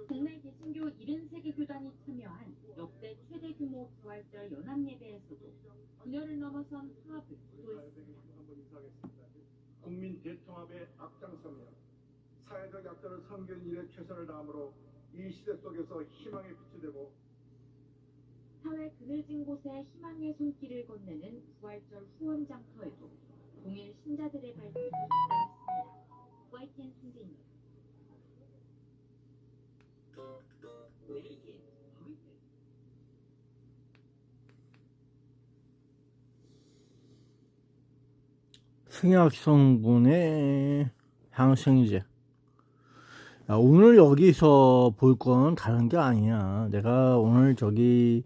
국내 개신교 73개 교단이 참여한 역대 최대 규모 부활절 연합예배에서도 분열을 넘어선 화합을 시도했습니다. 국민 대통합에 앞장서며 사회적 약자를 섬기는 일에 최선을 다함으로 이 시대 속에서 희망의 빛이 되고 사회 그늘진 곳에 희망의 손길을 건네는 부활절 후원 장터에도 동일 신자들의 발길이 잇따랐습니다. YTN 승재입니다. 승약 성분의 향생제. 오늘 여기서 볼 건 다른 게 아니야. 내가 오늘 저기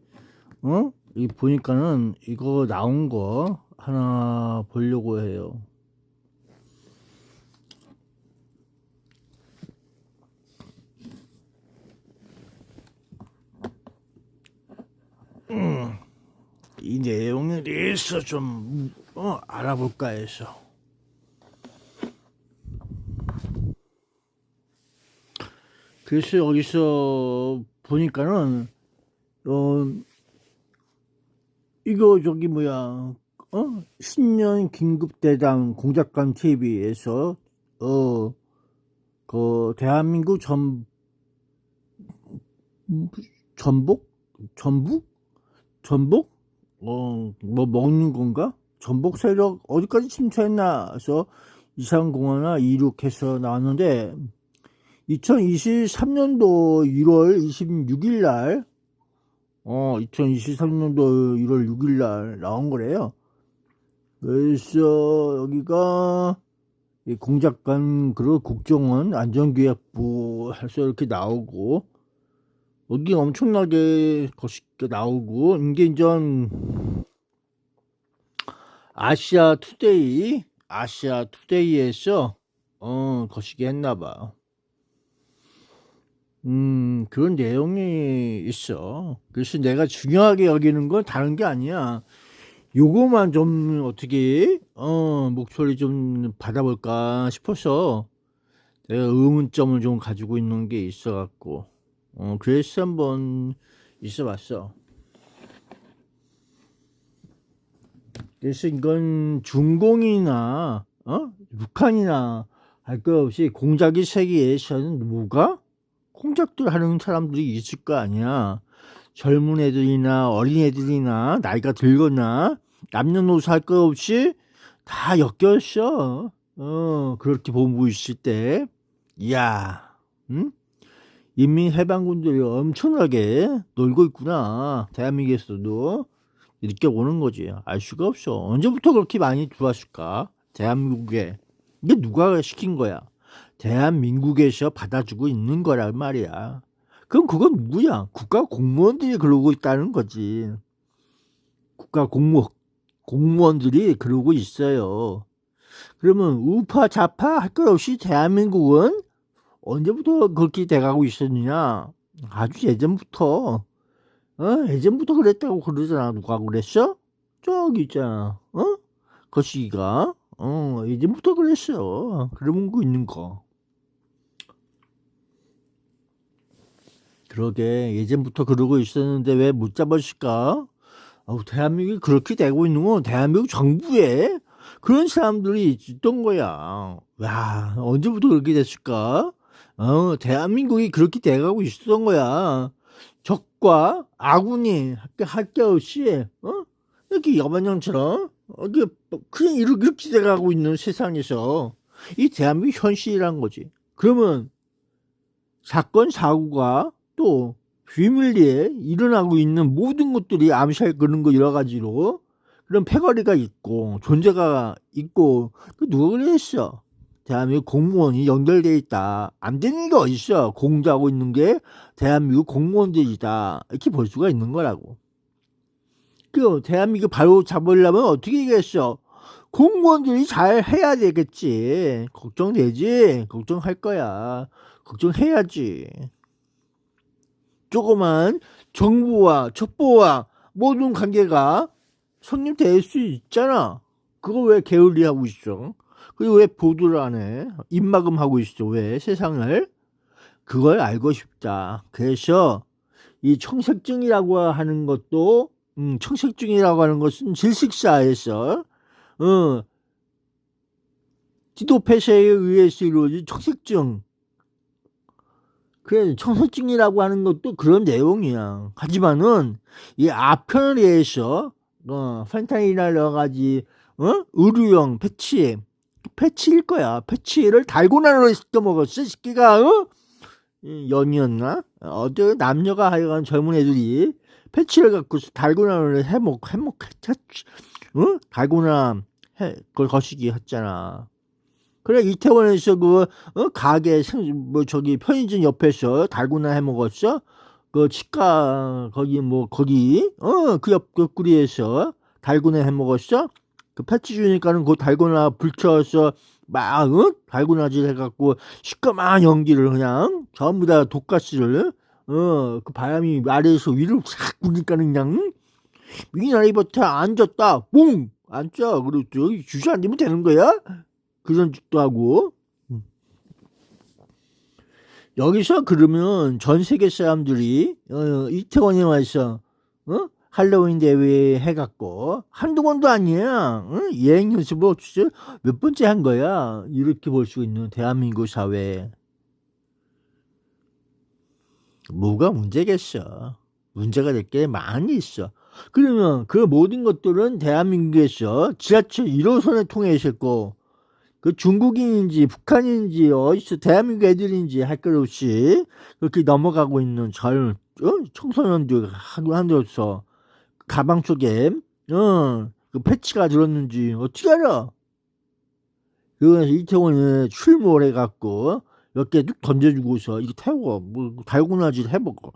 이 보니까는 이거 나온 거 하나 보려고 해요. 이 내용에 대해서 좀 알아볼까 해서. 그래서 여기서 보니까는 이거 저기 뭐야 신년 긴급대당 공작관 TV에서 그 대한민국 전복 뭐 먹는 건가? 전복 세력 어디까지 침투했나 해서 이상공화나 이륙해서 나왔는데 2023년도 1월 26일 날 2023년도 1월 6일 날 나온 거래요. 그래서 여기가 공작관 그리고 국정원 안전기획부 해서 이렇게 나오고 여기 엄청나게 거시게 나오고 이게 이제 아시아 투데이에서 거시게 했나봐. 그런 내용이 있어. 그래서 내가 중요하게 여기는 건 다른 게 아니야. 요거만 좀 어떻게 목소리 좀 받아볼까 싶어서 내가 의문점을 좀 가지고 있는 게 있어 갖고 그래서 한번 있어 봤어. 그래서 이건 중공이나 북한이나 할 것 없이 공작의 세계에서는 누가 공작들 하는 사람들이 있을 거 아니야. 젊은 애들이나 어린 애들이나 나이가 들거나 남녀노소 할 거 없이 다 엮였어. 그렇게 본부 있을 때, 이야, 인민해방군들이 엄청나게 놀고 있구나. 대한민국에서도 느껴보는 거지. 알 수가 없어. 언제부터 그렇게 많이 들어왔을까? 대한민국에. 이게 누가 시킨 거야? 대한민국에서 받아주고 있는 거란 말이야. 그럼 그건 누구야? 국가 공무원들이 그러고 있다는 거지. 국가 공무원들이 그러고 있어요. 그러면 우파 좌파 할 것 없이 대한민국은 언제부터 그렇게 돼가고 있었느냐? 아주 예전부터 그랬다고 그러잖아. 누가 그랬어? 저기 있잖아. 거시기가 예전부터 그랬어. 그러는 거 있는 거. 그러게 예전부터 그러고 있었는데 왜 못 잡았을까? 대한민국이 그렇게 되고 있는 건 대한민국 정부에 그런 사람들이 있던 거야. 와, 언제부터 그렇게 됐을까? 대한민국이 그렇게 돼가고 있었던 거야. 적과 아군이 할 게 없이 이렇게 여반장처럼 그냥 이렇게 돼가고 있는 세상에서 이 대한민국 현실이란 거지. 그러면 사건 사고가 또 비밀리에 일어나고 있는 모든 것들이 암살 그런 거 여러 가지로 그런 패거리가 있고 존재가 있고 누가 그랬어? 대한민국 공무원이 연결돼 있다. 안 되는 게 어딨어? 공부하고 있는 게 대한민국 공무원들이다. 이렇게 볼 수가 있는 거라고. 그 대한민국 바로 잡으려면 어떻게 얘기했어? 공무원들이 잘 해야 되겠지. 걱정되지? 걱정할 거야. 걱정해야지. 조그만 정부와 첩보와 모든 관계가 성립될 수 있잖아. 그거 왜 게을리하고 있어? 그리고 왜 보도를 안 해? 입막음하고 있어. 왜 세상을? 그걸 알고 싶다. 그래서 이 청색증이라고 하는 것도 청색증이라고 하는 것은 질식사에서 지도 폐쇄에 의해서 이루어진 청색증. 그래, 청색증이라고 하는 것도 그런 내용이야. 하지만은 이 아편을 위해서 펜타닐이나 여러 가지 의료용 패치일 거야. 패치를 달고나로 시켜 먹었어. 새끼가 연이었나? 어디 남녀가 하여간 젊은 애들이 패치를 갖고 달고나를 달고나 그걸 거시기 했잖아. 그래, 이태원에서 가게 저기 편의점 옆에서 달고나 해 먹었어. 그 치과 거기 그 옆구리에서 달고나 해 먹었어. 그 패치 주니까는 그 달고나 불쳐서 막 달고나질 해갖고 시꺼먼 연기를 그냥 전부 다 독가스를 그 바람이 아래에서 위로 싹 부니까는 그냥 미나리버터 앉았다 뽕 앉자. 그리고 여기 주저앉으면 되는 거야. 그런 짓도 하고. 여기서 그러면 전 세계 사람들이 이태원에 와서 할로윈 대회 해갖고 한두 번도 아니야. 여행 연습을 몇 번째 한 거야. 이렇게 볼 수 있는 대한민국 사회. 뭐가 문제겠어. 문제가 될 게 많이 있어. 그러면 그 모든 것들은 대한민국에서 지하철 1호선을 통해 있었고 그 중국인인지 북한인지 어디서 대한민국 애들인지 할 것 없이 그렇게 넘어가고 있는 청소년들 한으로서 가방 속에 그 패치가 들었는지 어떻게 알아? 그래서 이태원에 출몰해 갖고 몇 개 뚝 던져주고서 이거 태워 뭐 달고나질 해먹어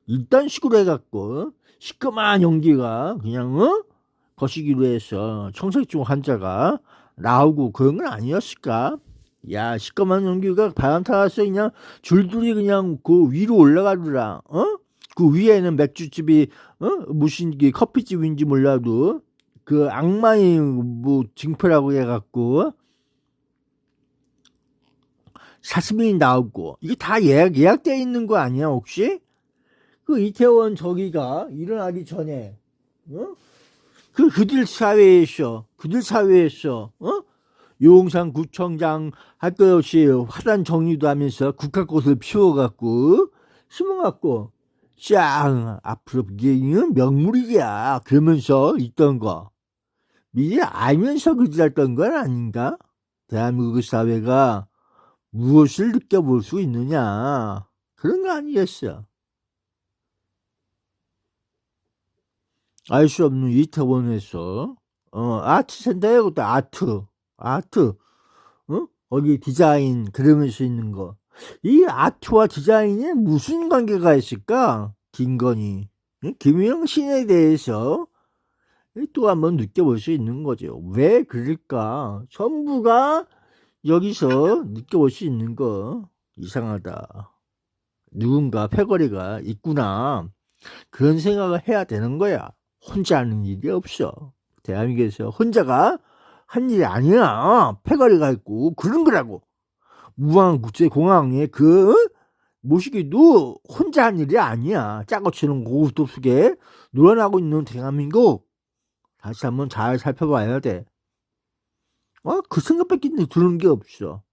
이딴 식으로 해갖고 시꺼먼 연기가 그냥 거시기로 해서 청색증 환자가 나오고 그런 건 아니었을까? 야, 시꺼먼 연기가 바람 타서 그냥 줄줄이 그냥 그 위로 올라가더라. 그 위에는 맥주집이 무슨 커피집인지 몰라도 그 악마의 뭐 징표라고 해갖고 사슴이 나오고 이게 다 예약되어 있는 거 아니야 혹시? 그 이태원 저기가 일어나기 전에 그들 사회에서 용산 구청장 할 것 없이 화단 정리도 하면서 국화꽃을 피워갖고 심어갖고 짱 앞으로 이게 명물이야 그러면서 있던 거 미리 알면서 그지랄던 건 아닌가? 대한민국 사회가 무엇을 느껴볼 수 있느냐 그런 거 아니겠어. 알 수 없는 이태원에서 아트센터에 그것도 아트 거기 디자인 그러면서 있는 거. 이 아트와 디자인에 무슨 관계가 있을까? 김건희 김영신에 대해서 또 한번 느껴볼 수 있는 거죠. 왜 그럴까? 전부가 여기서 느껴볼 수 있는 거 이상하다. 누군가 패거리가 있구나. 그런 생각을 해야 되는 거야. 혼자 하는 일이 없어. 대한민국에서 혼자가 한 일이 아니야. 패거리가 있고 그런 거라고. 무한국제공항에 그 모시기도 혼자 한 일이 아니야. 짜고 치는 고스톱 속에 놀아나고 있는 대한민국 다시 한번 잘 살펴봐야 돼. 그 생각밖에 드는 게 없어.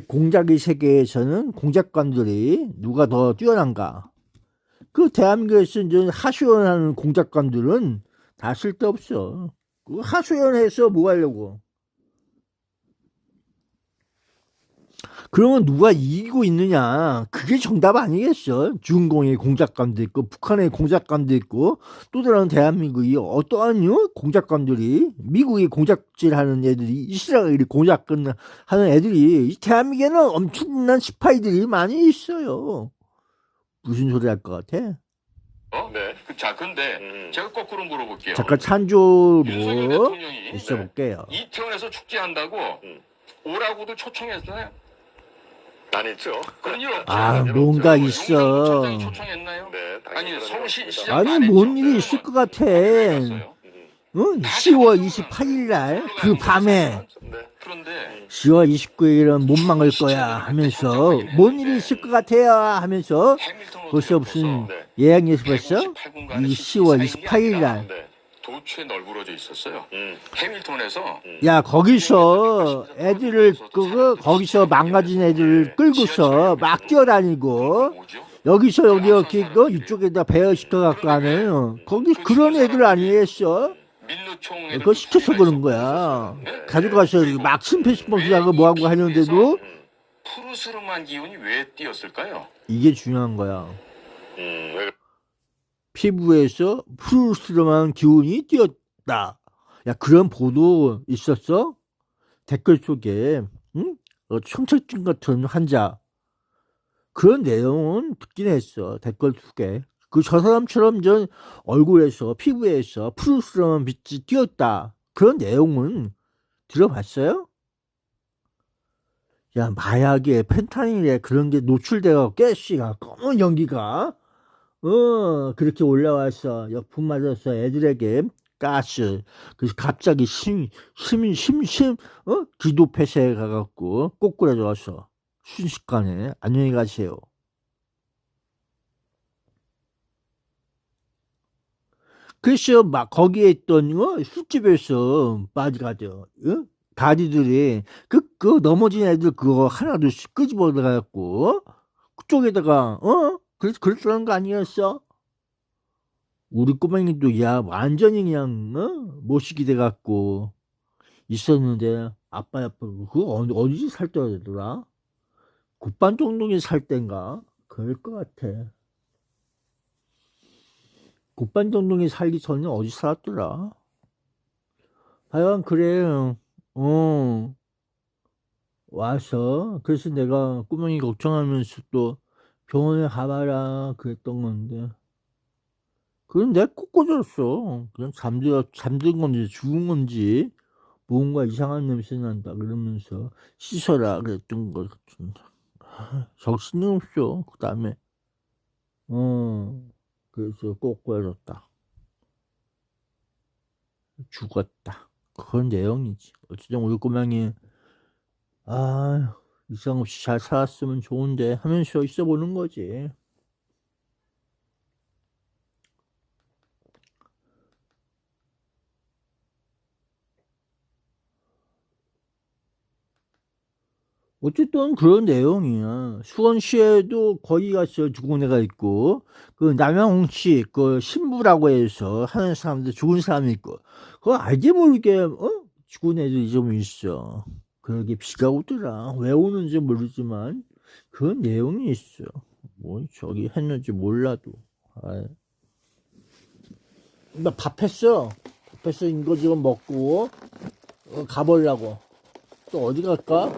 공작의 세계에서는 공작관들이 누가 더 뛰어난가? 그 대한민국에서 이제 하소연하는 공작관들은 다 쓸데없어. 그 하소연해서 뭐 하려고? 그러면 누가 이기고 있느냐? 그게 정답 아니겠어? 중공의 공작관도 있고 북한의 공작관도 있고 또 다른 대한민국이 어떠한 공작관들이 미국이 공작질하는 애들이 이스라엘이 공작하는 애들이 이 대한민국에는 엄청난 스파이들이 많이 있어요. 무슨 소리 할 것 같아? 네. 자, 근데 제가 거꾸로 물어볼게요. 잠깐 찬조로 윤석열 대통령이 있어볼게요. 이태원에서 축제한다고 오라고도 초청했나요? 안 했죠. 그런 일 없잖아요. 뭔가 있어. 용산구청장이 초청했나요? 네. 아니 서울시 아니 뭔 일이 있을 것 같아. 응? 10월 28일 날 그 밤에 네. 그런데 10월 29일은 못 막을 거야 하면서 뭔 일이 있을 것 같아요 하면서 벌써 무슨 예약일이 벌써 이 10월 28일 날. 도처에 널브러져 있었어요. 해밀턴에서 야 거기서 애들을 거기서 망가진 애들을 끌고서 막 뛰어다니고 뭐죠? 여기서 여기 이쪽에다 배열시켜 갖고 하는 거기 그런 애들 아니겠어? 민노총 그거 시켜서 그런 거야. 가져가서 막 심폐소생술하고 뭐하고 하는데도 푸르스름한 기운이 왜 띄었을까요? 이게 중요한 거야. 피부에서 푸르스름한 기운이 띄었다. 야 그런 보도 있었어? 댓글 속에 응? 청첩증 같은 환자 그런 내용은 듣긴 했어. 댓글 속에 저 사람처럼 전 얼굴에서 피부에서 푸르스름한 빛이 띄었다. 그런 내용은 들어봤어요? 야 마약에 펜타닐에 그런 게 노출돼서 가스가 검은 연기가 그렇게 올라와서 역풍 맞아서 애들에게 가스 그래서 갑자기 기도 폐쇄에 가갖고 꼬꾸라져서 순식간에 안녕히 가세요. 그래서 막 거기에 있던 술집에서 빠지가죠. 다리들이 그 넘어진 애들 그거 하나둘씩 끄집어내갖고 그쪽에다가 그랬다는 거 아니었어? 우리 꼬맹이도 야 완전히 그냥 모시게 돼갖고 있었는데 아빠 그거 어디지 살 때더라? 곱반정동에 살 땐가? 그럴 것 같아. 곱반정동에 살기 전에 어디 살았더라? 하여간 그래 와서 그래서 내가 꼬맹이 걱정하면서 또 병원에 가봐라 그랬던 건데 그건 내가 꼭 꽂았어. 그냥 잠든 건지 죽은 건지 뭔가 이상한 냄새 난다 그러면서 씻어라 그랬던 거 같은데 정신이 없어. 그 다음에 그래서 꼭 꽂았다. 죽었다. 그런 내용이지. 어쨌든 우리 꼬맹이 이상 없이 잘 살았으면 좋은데 하면서 있어 보는 거지. 어쨌든 그런 내용이야. 수원시에도 거기 가서 죽은 애가 있고, 그 남양홍씨 그 신부라고 해서 하는 사람들 죽은 사람이 있고, 그거 알게 모르게 죽은 애들이 좀 있어. 그러게 비가 오더라. 왜 오는지 모르지만 그런 내용이 있어. 뭐 저기 했는지 몰라도. 나 밥 했어. 이거 지금 먹고 가보려고. 또 어디 갈까?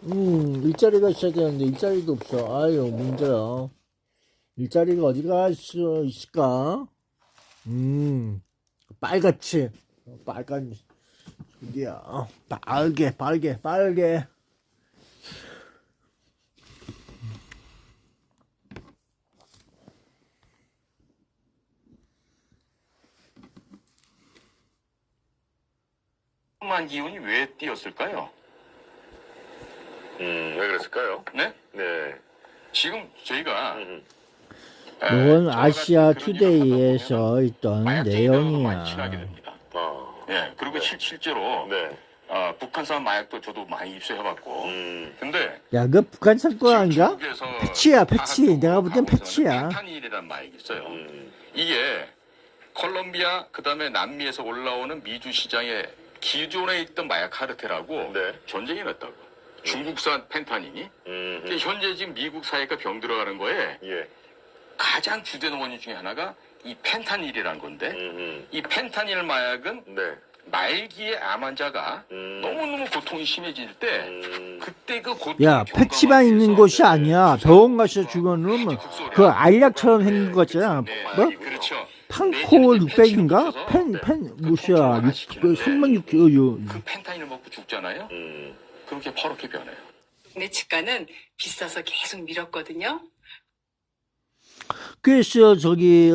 일자리가 있어야 되는데 일자리도 없어. 아유 문제야. 일자리가 어디가 있을까? 빨갛지. 빨간 저기야. 빨개. 푸르스름한 기운이 왜 띄었을까요? 왜 그랬을까요? 네? 네. 지금 저희가 이건 아시아 투데이에서 있던 내용이야. 친하게 됩니다. 네. 그리고 실제로 네. 북한산 마약도 저도 많이 입수해봤고. 근데 야, 그 북한 사건 아닌가? 중국에서 패치야, 패치. 내가 볼 땐 패치야. 펜타닐이라는 마약이 있어요. 이게 콜롬비아 그다음에 남미에서 올라오는 미주 시장에 기존에 있던 마약 카르텔하고 네. 전쟁이 났다고. 중국산 펜타닐이. 현재 지금 미국 사회가 병들어가는 거에 예. 가장 주된 원인 중에 하나가 이 펜타닐이라는 건데 이 펜타닐 마약은 네. 말기의 암 환자가 너무너무 고통이 심해질 때 그때 그 고통 야, 패치만 있는 곳이 아니야. 병원 가서 죽어놓으면 그 알약처럼 생긴 거 같잖아. 뭐? 그렇죠. 판콜 600인가? 무시야. 그 36, 그 펜타닐을 먹고 죽잖아요. 그렇게 퍼렇게 변해요. 내 치과는 비싸서 계속 미뤘거든요. 그래서 저기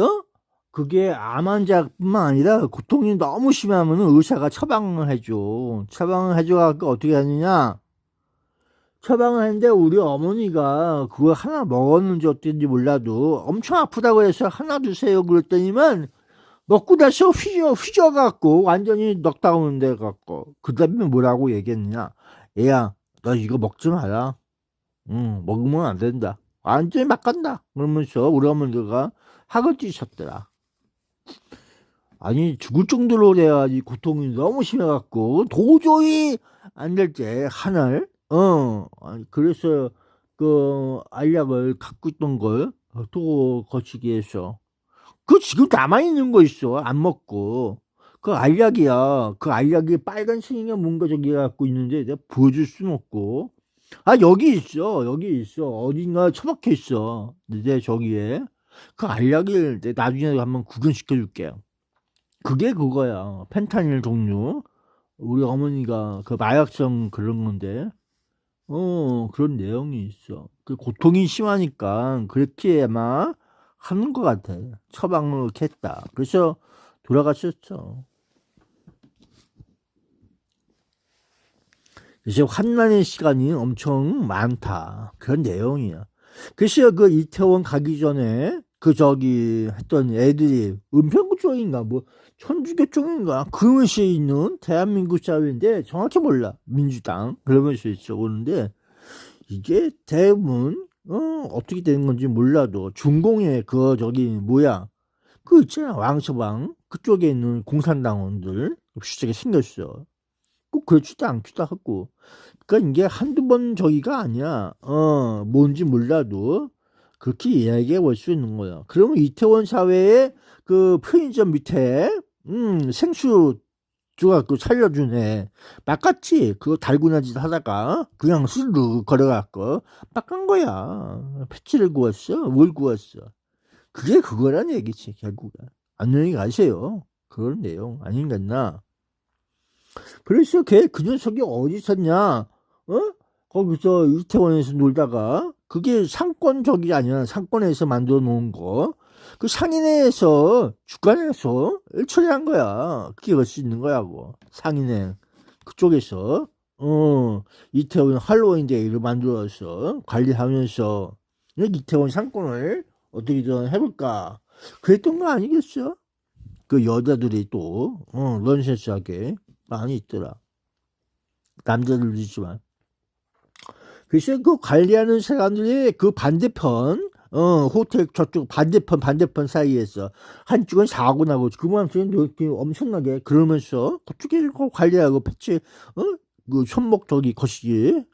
그게 암 환자뿐만 아니라 고통이 너무 심하면 의사가 처방을 해줘. 처방을 해줘갖고 어떻게 하느냐? 처방을 했는데 우리 어머니가 그거 하나 먹었는지 어땠는지 몰라도 엄청 아프다고 해서 하나 주세요 그랬더니만 먹고 나서 휘져갖고 완전히 넉다운 돼갖고 그 다음에 뭐라고 얘기했느냐? 얘야 너 이거 먹지 마라. 먹으면 안 된다. 완전히 막 간다. 그러면서 우리 어머니가 학을 뛰셨더라. 아니 죽을 정도로 돼야지 고통이 너무 심해갖고 도저히 안 될 때 하나를 아니, 그래서 그 알약을 갖고 있던 걸 또 거치기 해서 그 지금 남아있는 거 있어 안 먹고 그 알약이야. 그 알약이 빨간색인가 뭔가 저기 갖고 있는데 내가 보여줄 수는 없고 아 여기 있어 어딘가 처박혀 있어 내 저기에 그 알약을 내가 나중에 한번 구경시켜 줄게요. 그게 그거야 펜타닐 종류 우리 어머니가 그 마약성 그런 건데 그런 내용이 있어. 그 고통이 심하니까 그렇게 아마 하는 것 같아. 처방을 이렇게 했다. 그래서 돌아가셨죠. 그래서 환난의 시간이 엄청 많다. 그런 내용이야. 그래서 그 이태원 가기 전에 그 저기 했던 애들이 은평구 쪽인가 뭐 천주교 쪽인가 그것이 있는 대한민국 사회인데 정확히 몰라. 민주당 그러면서 있어 오는데 이게 대부분 어떻게 되는 건지 몰라도 중공의 그 저기 뭐야 그 있잖아 왕서방 그쪽에 있는 공산당원들 비슷하게 생겼어. 꼭 그렇지도 않기도 하고 그러니까 이게 한두 번 저기가 아니야. 뭔지 몰라도 그렇게 이야기해 볼 수 있는 거야. 그러면 이태원 사회에 그 편의점 밑에 생수 줘갖고 살려주네. 막같이 그거 달고나 짓 하다가 그냥 스르르 걸어갖고 빡간 거야. 패치를 구웠어? 뭘 구웠어? 그게 그거란 얘기지 결국은. 안녕히 가세요. 그런 내용 아닌겠나? 그래서 그 녀석이 어디 있었냐? 거기서 이태원에서 놀다가 그게 상권 저기 아니야. 상권에서 만들어 놓은 거. 그 상인회에서 주관에서 처리한 거야. 그게 올 수 있는 거야고. 상인회 그쪽에서 이태원 할로윈 데이를 만들어서 관리하면서 이태원 상권을 어떻게든 해볼까 그랬던 거 아니겠어? 그 여자들이 또 런센스하게 많이 있더라. 남자들도 있지만. 그래서 그 관리하는 사람들이 그 반대편 호텔 저쪽 반대편 사이에서 한쪽은 사고 나고 그만큼 이렇게 엄청나게 그러면서 그쪽에 관리하고 패치 그 손목 저기 거시기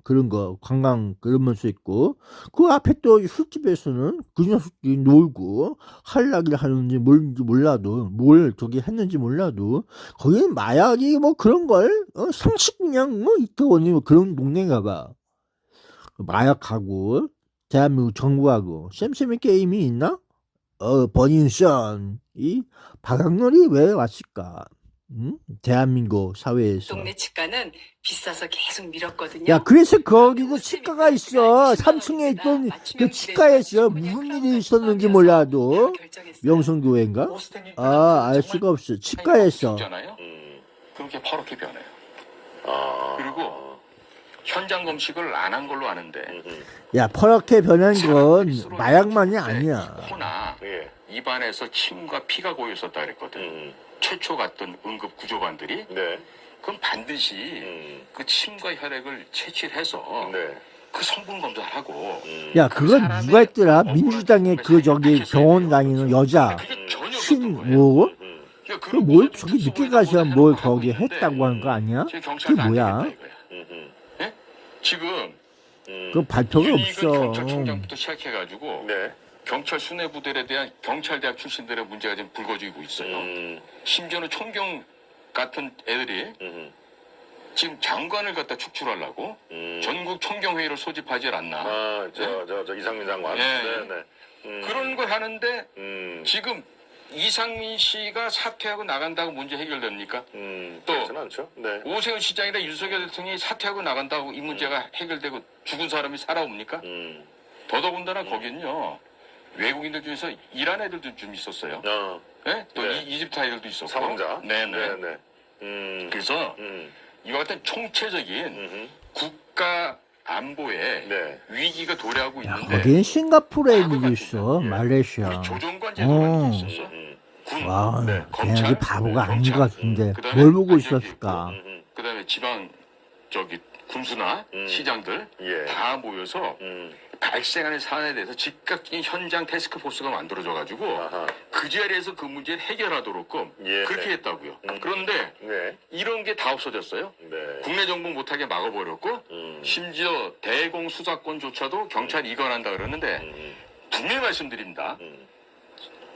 그런 거 관광 그러면서 있고 그 앞에 또 술집에서는 그 녀석들이 놀고 할락을 하는지 뭔지 몰라도 뭘 저기 했는지 몰라도 거기는 마약이 뭐 그런 걸 상식 그냥 이태원이 뭐 그런 동네인가 봐. 마약하고 대한민국 정부하고 쌤쌤이 게임이 있나? 버닝썬 이 박학렬이 왜 왔을까? 대한민국 사회에서. 동네 치과는 비싸서 계속 밀었거든요. 야, 그래서 거기도 치과가 있어. 3층에 있던 그 치과에서 무슨 일이 있었는지 몰라도 명성교회인가? 알 수가 없어. 치과에서. 그렇게 퍼렇게 변해요. 그리고 현장 검식을 안 한 걸로 아는데. 야, 퍼렇게 변한 건 마약만이 아니야. 코나 입안에서 침과 피가 고여 있었다 그랬거든. 최초 갔던 응급 구조반들이 그럼 반드시 그 침과 혈액을 채취해서 그 성분 검사를 하고 야 그건 누가 했더라? 민주당의 그 저기 병원 다니는 여자 신뭐 그 뭘 저기 늦게 가서 뭘 거기 했다고 하는 거 아니야? 그게 뭐야? 예? 지금 그 발표가 이익은 없어. 경찰청장부터 시작해가지고 경찰 수뇌부들에 대한 경찰대학 출신들의 문제가 지금 불거지고 있어요. 심지어는 총경 같은 애들이 지금 장관을 갖다 축출하려고 전국 총경회의를 소집하지 않나. 저 이상민 장관. 그런 걸 하는데 지금 이상민 씨가 사퇴하고 나간다고 문제 해결됩니까? 또 그렇진 않죠. 오세훈 시장이나 윤석열 대통령이 사퇴하고 나간다고 이 문제가 해결되고 죽은 사람이 살아옵니까? 더더군다나 거긴요. 외국인들 중에서 이란 애들도 좀 있었어요. 네? 또 네. 이집트 아이들도 있었고. 사망자. 네네. 그래서 이와 같은 총체적인 국가 안보에 네. 위기가 도래하고 있는데 거기는 싱가포르 애들도 바보 있어. 예. 말레이시아. 우리 조정관 제도라는 게 있었어. 군, 와, 네, 걔네들이 바보가 아닌 것 경찰. 같은데 그다음에 뭘 보고 안전기 있었을까? 그다음에 지방 군수나 시장들 예. 다 모여서 발생하는 사안에 대해서 즉각적인 현장 태스크포스가 만들어져가지고 아하. 그 자리에서 그 문제를 해결하도록 예. 그렇게 했다고요. 그런데 네. 이런 게 다 없어졌어요. 네. 국내 정보 못하게 막아버렸고 심지어 대공 수사권조차도 경찰이 이관한다 그러는데 분명히 말씀드립니다.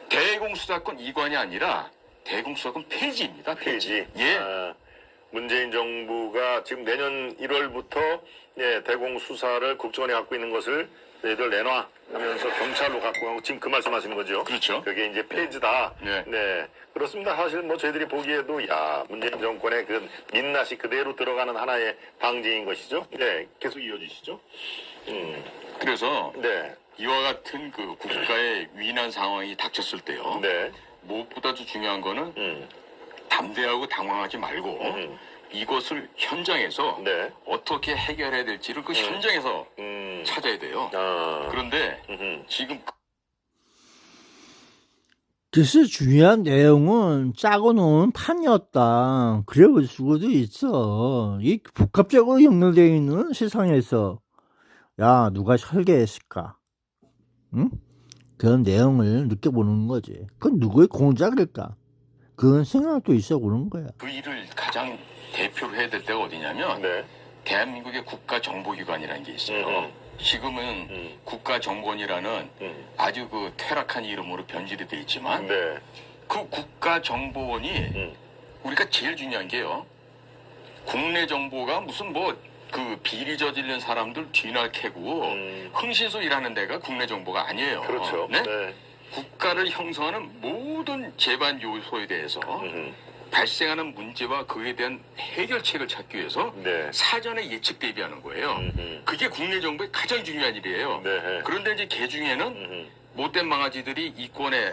대공 수사권 이관이 아니라 대공 수사권 폐지입니다. 폐지. 예. 아, 문재인 정부가 지금 내년 1월부터 예, 대공 수사를 국정원이 갖고 있는 것을 너희들 내놔하면서 경찰로 갖고 가고 지금 그 말씀하시는 거죠? 그렇죠. 그게 이제 폐지다. 네. 네. 그렇습니다. 사실 뭐 저희들이 보기에도 야 문재인 정권의 그 민낯이 그대로 들어가는 하나의 방지인 것이죠. 네. 계속 이어주시죠. 그래서 네. 이와 같은 그 국가의 위난 상황이 닥쳤을 때요. 네. 무엇보다도 중요한 거는 담대하고 당황하지 말고 이것을 현장에서 네. 어떻게 해결해야 될지를 그 현장에서 찾아야 돼요. 아. 그런데 지금 그래서 중요한 내용은 짜고 놓은 판이었다. 그래 볼 수도 있어. 이 복합적으로 연결되어 있는 세상에서 야 누가 설계했을까? 응? 그런 내용을 느껴보는 거지. 그건 누구의 공작일까? 그런 생각도 있어 보는 거야. 그 일을 가장 대표로 해야 될 때가 어디냐면 네. 대한민국의 국가정보기관이라는 게 있어요. 지금은 국가정보원이라는 아주 그 퇴락한 이름으로 변질이 돼 있지만 네. 그 국가정보원이 우리가 제일 중요한 게요. 국내 정보가 무슨 뭐 그 비리 저지른 사람들 뒤날 캐고 흥신소 일하는 데가 국내 정보가 아니에요. 그렇죠. 네? 네. 국가를 형성하는 모든 제반 요소에 대해서 발생하는 문제와 그에 대한 해결책을 찾기 위해서 네. 사전에 예측 대비하는 거예요. 그게 국내 정부의 가장 중요한 일이에요. 네. 그런데 이제 개 중에는 못된 망아지들이 이권에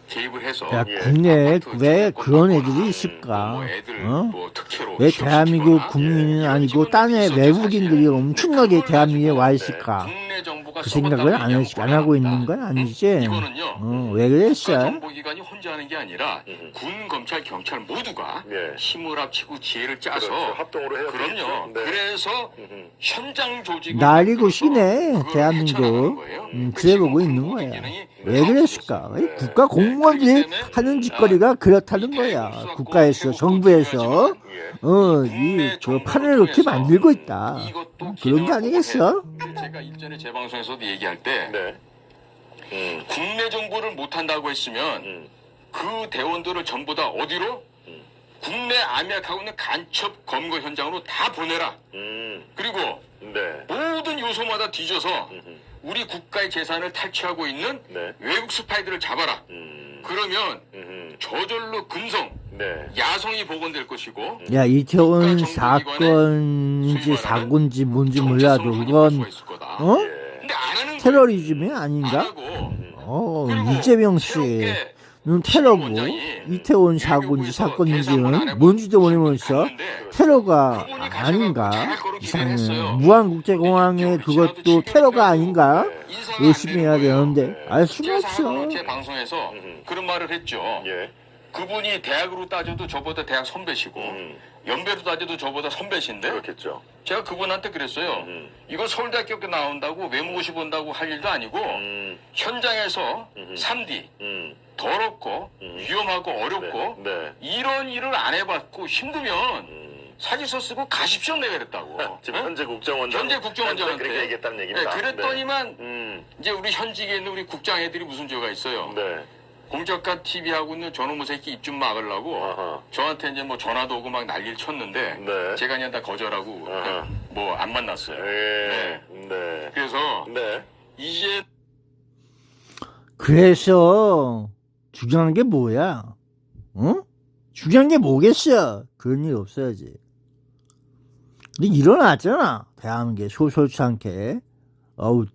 개입을 해서 야, 예. 국내에 아파트 왜 주택권 그런 받거나 애들이 있을까? 뭐 애들 어? 뭐 특혜로 왜 취업시키거나 대한민국 국민은 이런 아니고 직원들이 딴에 있었죠, 외국인들이 사실. 엄청나게 그걸 대한민국에 가지고 와 있을까? 국내 정보가 그 생각을 안 하고 있는 건 아니지? 이거는요. 왜 그랬어? 국가정보기관이 혼자 하는 게 아니라 군, 검찰, 경찰 모두가 네. 힘을 합치고 지혜를 짜서 그렇죠. 합동으로 해야 그럼요. 되겠죠. 네. 그래서 현장 조직을 난리고 만들어서 시네 그걸 대한민국. 헤쳐나가는 거예요. 그래 지금 보고 있는 군부기 거야. 기능이 왜 다 그랬을까? 없어졌어요. 이 국가 공무원들이 그렇기 때문에 하는 짓거리가 그렇다는 거야. 국가에서, 정부에서 이 그 판을 이렇게 만들고 있다. 그런 게 아니겠어? 제가 일전에 제 방송에서도 얘기할 때 네. 국내 정보를 못한다고 했으면 그 대원들을 전부 다 어디로? 국내 암약하고 있는 간첩 검거 현장으로 다 보내라. 그리고 네. 모든 요소마다 뒤져서 우리 국가의 재산을 탈취하고 있는 네. 외국 스파이들을 잡아라. 그러면 저절로 근성, 네. 야성이 복원될 것이고 야, 이태원 국가정보기관의 사건인지 소위 사고인지 뭔지 정체성을 몰라도 확인할 그건 수가 있을 거다. 어? 예. 근데 안 하는 테러리즘이 거예요. 안 아닌가? 하고 그리고 이재명 새롭게 씨는 테러고 원장이 이태원 사고인지 사건인지는 뭔지도 모르면서 테러가 아닌가? 이상해. 무한국제공항에 그것도 테러가 아닌가? 열심히 해야 되는데 알 수가 없어. 제 방송에서 그런 말을 했죠. 예. 그분이 대학으로 따져도 저보다 대학 선배시고 연배로 따져도 저보다 선배신데 그렇겠죠. 제가 그분한테 그랬어요. 이거 서울대학교 나온다고 외모고시 본다고 할 일도 아니고 현장에서 3D 더럽고 위험하고 어렵고 네. 이런 일을 안 해봤고 힘들면 사직서 쓰고 가십시오 내가 그랬다고. 지금 어? 현재 국정원장 현재 국정원장한테 그렇게 얘기했다는 얘기입니다. 네, 그랬더니만 네. 이제 우리 현직에 있는 우리 국장 애들이 무슨 죄가 있어요. 네. 공작가 TV 하고 있는 저놈의 새끼 입 좀 막으려고 아하. 저한테 이제 뭐 전화도 오고 막 난리를 쳤는데 네. 제가 그냥 다 거절하고 아하. 뭐 안 만났어요. 예. 네. 네. 그래서 네. 이제 그래서 중요한 게 뭐야? 응? 중요한 게 뭐겠어? 그런 일 없어야지. 근데 일어났잖아. 대한민국에 소설치 않게.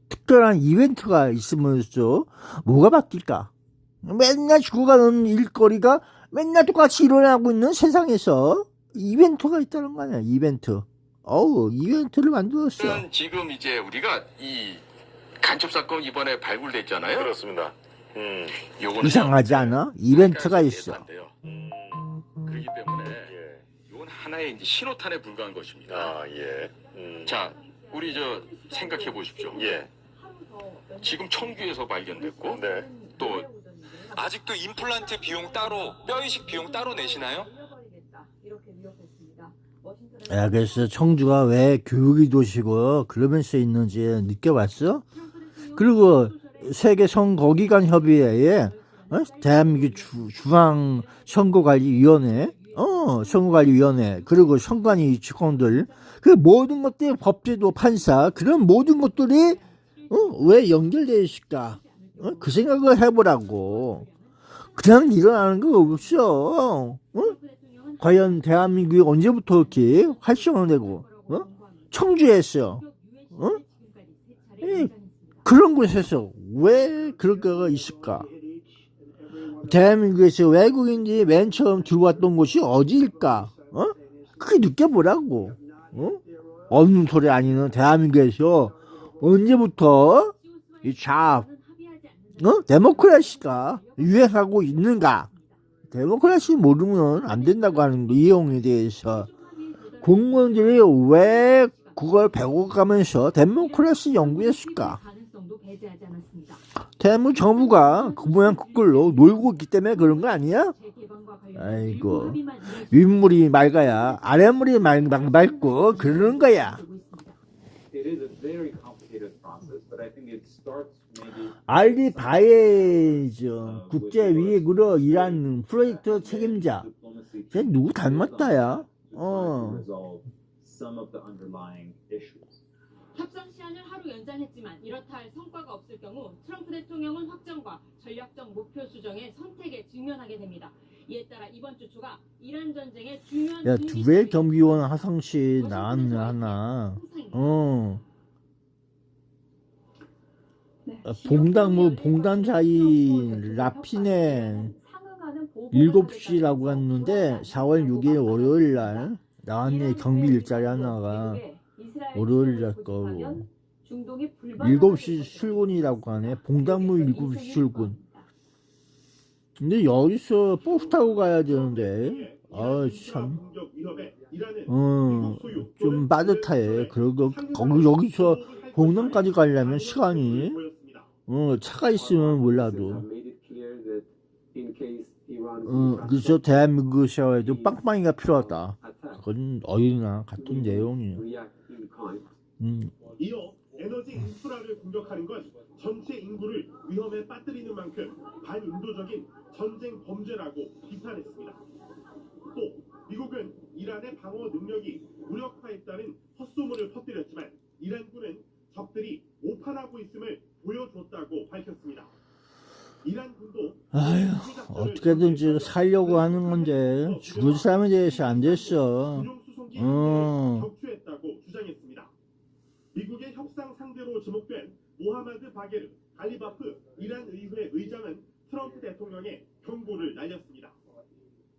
특별한 이벤트가 있으면서 뭐가 바뀔까? 맨날 죽어가는 일거리가 맨날 똑같이 일어나고 있는 세상에서 이벤트가 있다는 거 아니야, 이벤트. 이벤트를 만들었어. 지금 이제 우리가 이 간첩 사건 이번에 발굴됐잖아요. 그렇습니다. 요거는 이상하지 않아? 이벤트가 있어. 그렇기 때문에 이건 하나의 이제 신호탄에 불과한 것입니다. 아, 예. 자, 우리 생각해 보십시오. 예. 지금 청주에서 발견됐고 네. 또 아직도 임플란트 비용 따로, 뼈이식 비용 따로 내시나요? 야, 그래서 청주가 왜 교육이 도시고 그러면서 있는지 느껴봤어? 그리고 세계 선거기관 협의회에 대한민국 중앙 선거관리위원회, 선거관리위원회, 그리고 선관위 직원들, 그 모든 것들이 법제도 판사, 그런 모든 것들이 왜 연결되어 있을까? 그 생각을 해보라고. 그냥 일어나는 거 없어. 과연 대한민국이 언제부터 이렇게 활성화되고 청주에서 그런 곳에서 왜 그런 거가 있을까? 대한민국에서 외국인들이 맨 처음 들어왔던 곳이 어디일까? 그게 느껴보라고. 없는 소리 아니는 대한민국에서 언제부터 이 데모크라시가 유행하고 있는가? 데모크라시 모르면 안 된다고 하는 이용에 대해서 공무원들이 왜 그걸 배워가면서 데모크라시 연구했을까? 대한민국 정부가 그 모양 그 꼴로 놀고 있기 때문에 그런 거 아니야? 아이고, 윗물이 맑아야 아랫물이 맑고 그러는 거야. 알리 바에저 국제위기로 일하는 프로젝트 책임자. 쟤 누구 닮았다야? 협상 시한을 하루 연장했지만 이렇다 할 성과가 없을 경우 트럼프 대통령은 확정과 전략적 목표 수정의 선택에 직면하게 됩니다. 이에 따라 이번 주 초가 이란 전쟁의 중요한 야, 두배 경비원 하성씨 나왔네 하나. 봉단자이 라피네 7시라고 했는데 4월 6일 월요일날 나왔네. 경비 일자리 하나가 월요일날 거고 7시 출근이라고 하네. 봉단무 7시 출근. 근데 여기서 버스 타고 가야 되는데 참 좀 빠듯해. 그리고 여기서 봉단까지 가려면 시간이 차가 있으면 몰라도 그래서 대한민국에도 빵빵이가 필요하다. 그건 어디나 같은 내용이에요. 이어 에너지 인프라를 공격하는 건 전체 인구를 위험에 빠뜨리는 만큼 반인도적인 전쟁 범죄라고 비판했습니다. 또 미국은 이란의 방어 능력이 무력화했다는 헛소문을 퍼뜨렸지만 이란군은 적들이 오판하고 있음을 보여줬다고 밝혔습니다. 이란군도 어떻게든지 살려고 하는 건데 죽을 사람에 대해서 안 됐어. 격추했다고 주장했습니다. 미국의 협상 상대로 지목된 모하마드 바게르 갈리바프 이란 의회 의장은 트럼프 대통령의 경고를 날렸습니다.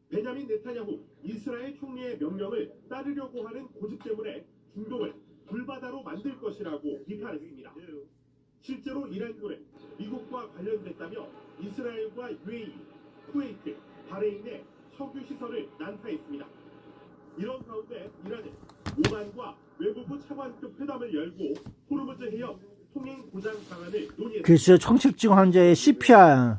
베냐민 네타냐후 이스라엘 총리의 명령을 따르려고 하는 고집 때문에 중동을 불바다로 만들 것이라고 비판했습니다. 실제로 이란군은 미국과 관련됐다며 이스라엘과 UAE, 쿠웨이트, 바레인의 석유 시설을 난타했습니다. 이런 가운데 이란은 오만과 외국부 차관급 회담을 열고 호르무즈 해협 통행 보장 방안을 논의했습니다. 그래서 청색증 환자의 CPR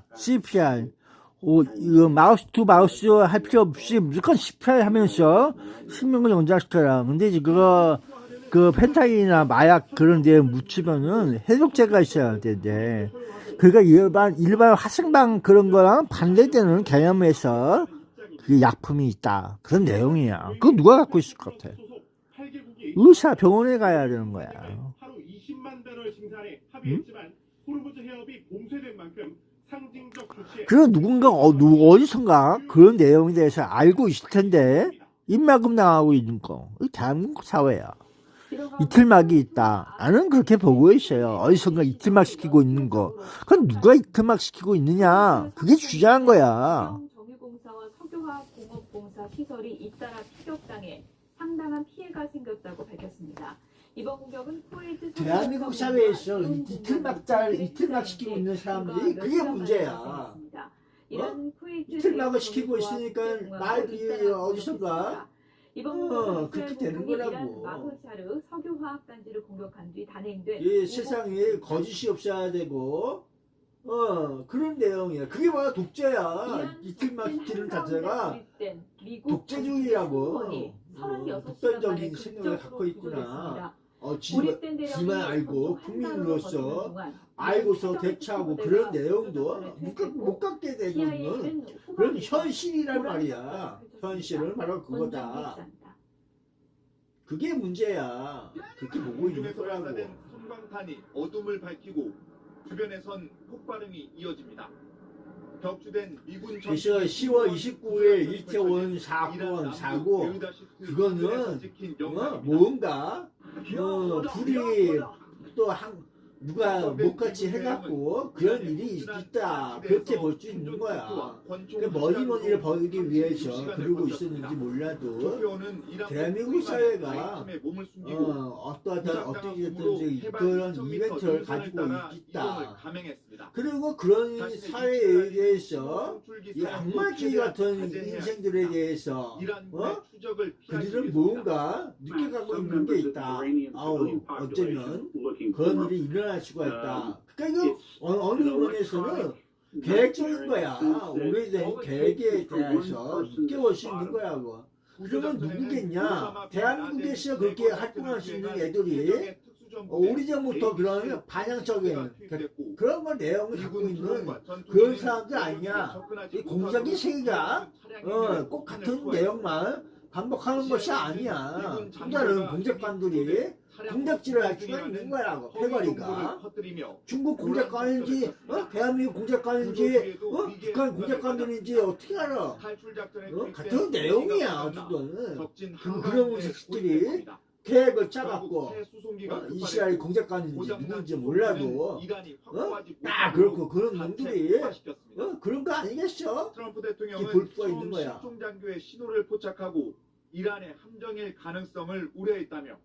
이거 마우스 투 마우스 할 필요 없이 무조건 CPR 하면서 생명을 연장시켜라. 근데 그거 그 펜타닌이나 마약 그런 데 묻히면은 해독제가 있어야 되는데 그러니까 일반 화생방 그런 거랑 반대되는 개념에서 그 약품이 있다. 그런 내용이야. 그거 누가 갖고 있을 것 같아? 의사 병원에 가야 되는 거야. 하루 20만 배럴 생산에 합의했지만 호르무즈 해협이 봉쇄된 만큼 상징적 조치에 그럼 누군가 어디선가 그런 내용에 대해서 알고 있을 텐데 입막음 당하고 있는 거. 이 대한민국 사회야. 이틀막이 있다. 나는 그렇게 보고 있어요. 어디선가 이틀막 시키고 있는 거. 그건 누가 이틀막 시키고 있느냐? 그게 중요한 거야. 정유공사와 석유화학공업공사 시설이 잇따라 피격당해 상당한 피해가 생겼다고 밝혔습니다. 이번 공격은 쿠웨이트 대한민국 사회에서 이틀막 시키고 있는 사람들이 그게 문제야. 이틀막을 시키고 있으니까 말들이 어디선가 이번 그렇게 되는 거라고. 이란 마흐샤르 석유화학단지를 공격한 뒤 단행된 이 세상에 거짓이 없어야 되고 그런 내용이야. 그게 뭐야 독재야. 이틀막 시키는 자체가 독재주의라고. 독단적인 생각을 갖고 있구나. 지만 알고 국민으로서 알고서 대처하고 그런 내용도 못 갖게 되는 그런 현실이란 말이야. 현실은 바로 그거다. 그게 문제야. 그렇게 보고 있는 중에서 거라고. 발사된 섬광탄이 어둠을 밝히고 주변에선 폭발음이 이어집니다. 격추된 미군 그래서 10월 29일 이태원 사건 사고 그거는 뭔가 불이 또 누가 못같이 해갖고 그런 일이 있다 그렇게 볼 수 있는 거야. 머리머리를 벌기 위해서 그러고 있었는지 몰라도 대한민국 사회가 어떠하든지 그런 이벤트를 가지고 있다. 그리고 그런 사회에 대해서 이 악마주의 같은 인생들에 대해서 그들은 뭔가 느껴가고 있는 게 있다. 어쩌면 그런 일이 일어날 수가 있다. 그러니까 이거 어느 면에서는 계획적인 거야. 오래된 계획에 대해서 느껴볼 수 있는 거야. 그러면 누구겠냐? 대한민국에서 그렇게 활동할 수 있는 애들이 오래전부터 그런 반향적인 그런 걸 내용을 갖고 있는 그런 사람들 아니냐? 이 공작의 세계가 꼭 같은 내용만 반복하는 것이 아니야. 다른 공작관들이 공작질을 할 수가 있는 거라고. 패거리가 중국 공작관인지 대한민국 공작관인지 북한 공작관들인지 어떻게 알아? 같은 내용이야. 어쨌든 그런 자식들이 계획을 짜갖고 이스라엘 공작관인지 누군지 몰라도 그렇고 그런 놈들이 그런 거 아니겠어? 트럼프 대통령은 볼 수가 있는 처음 거야. 실종장교의 신호를 포착하고 이란의 함정일 가능성을 우려했다며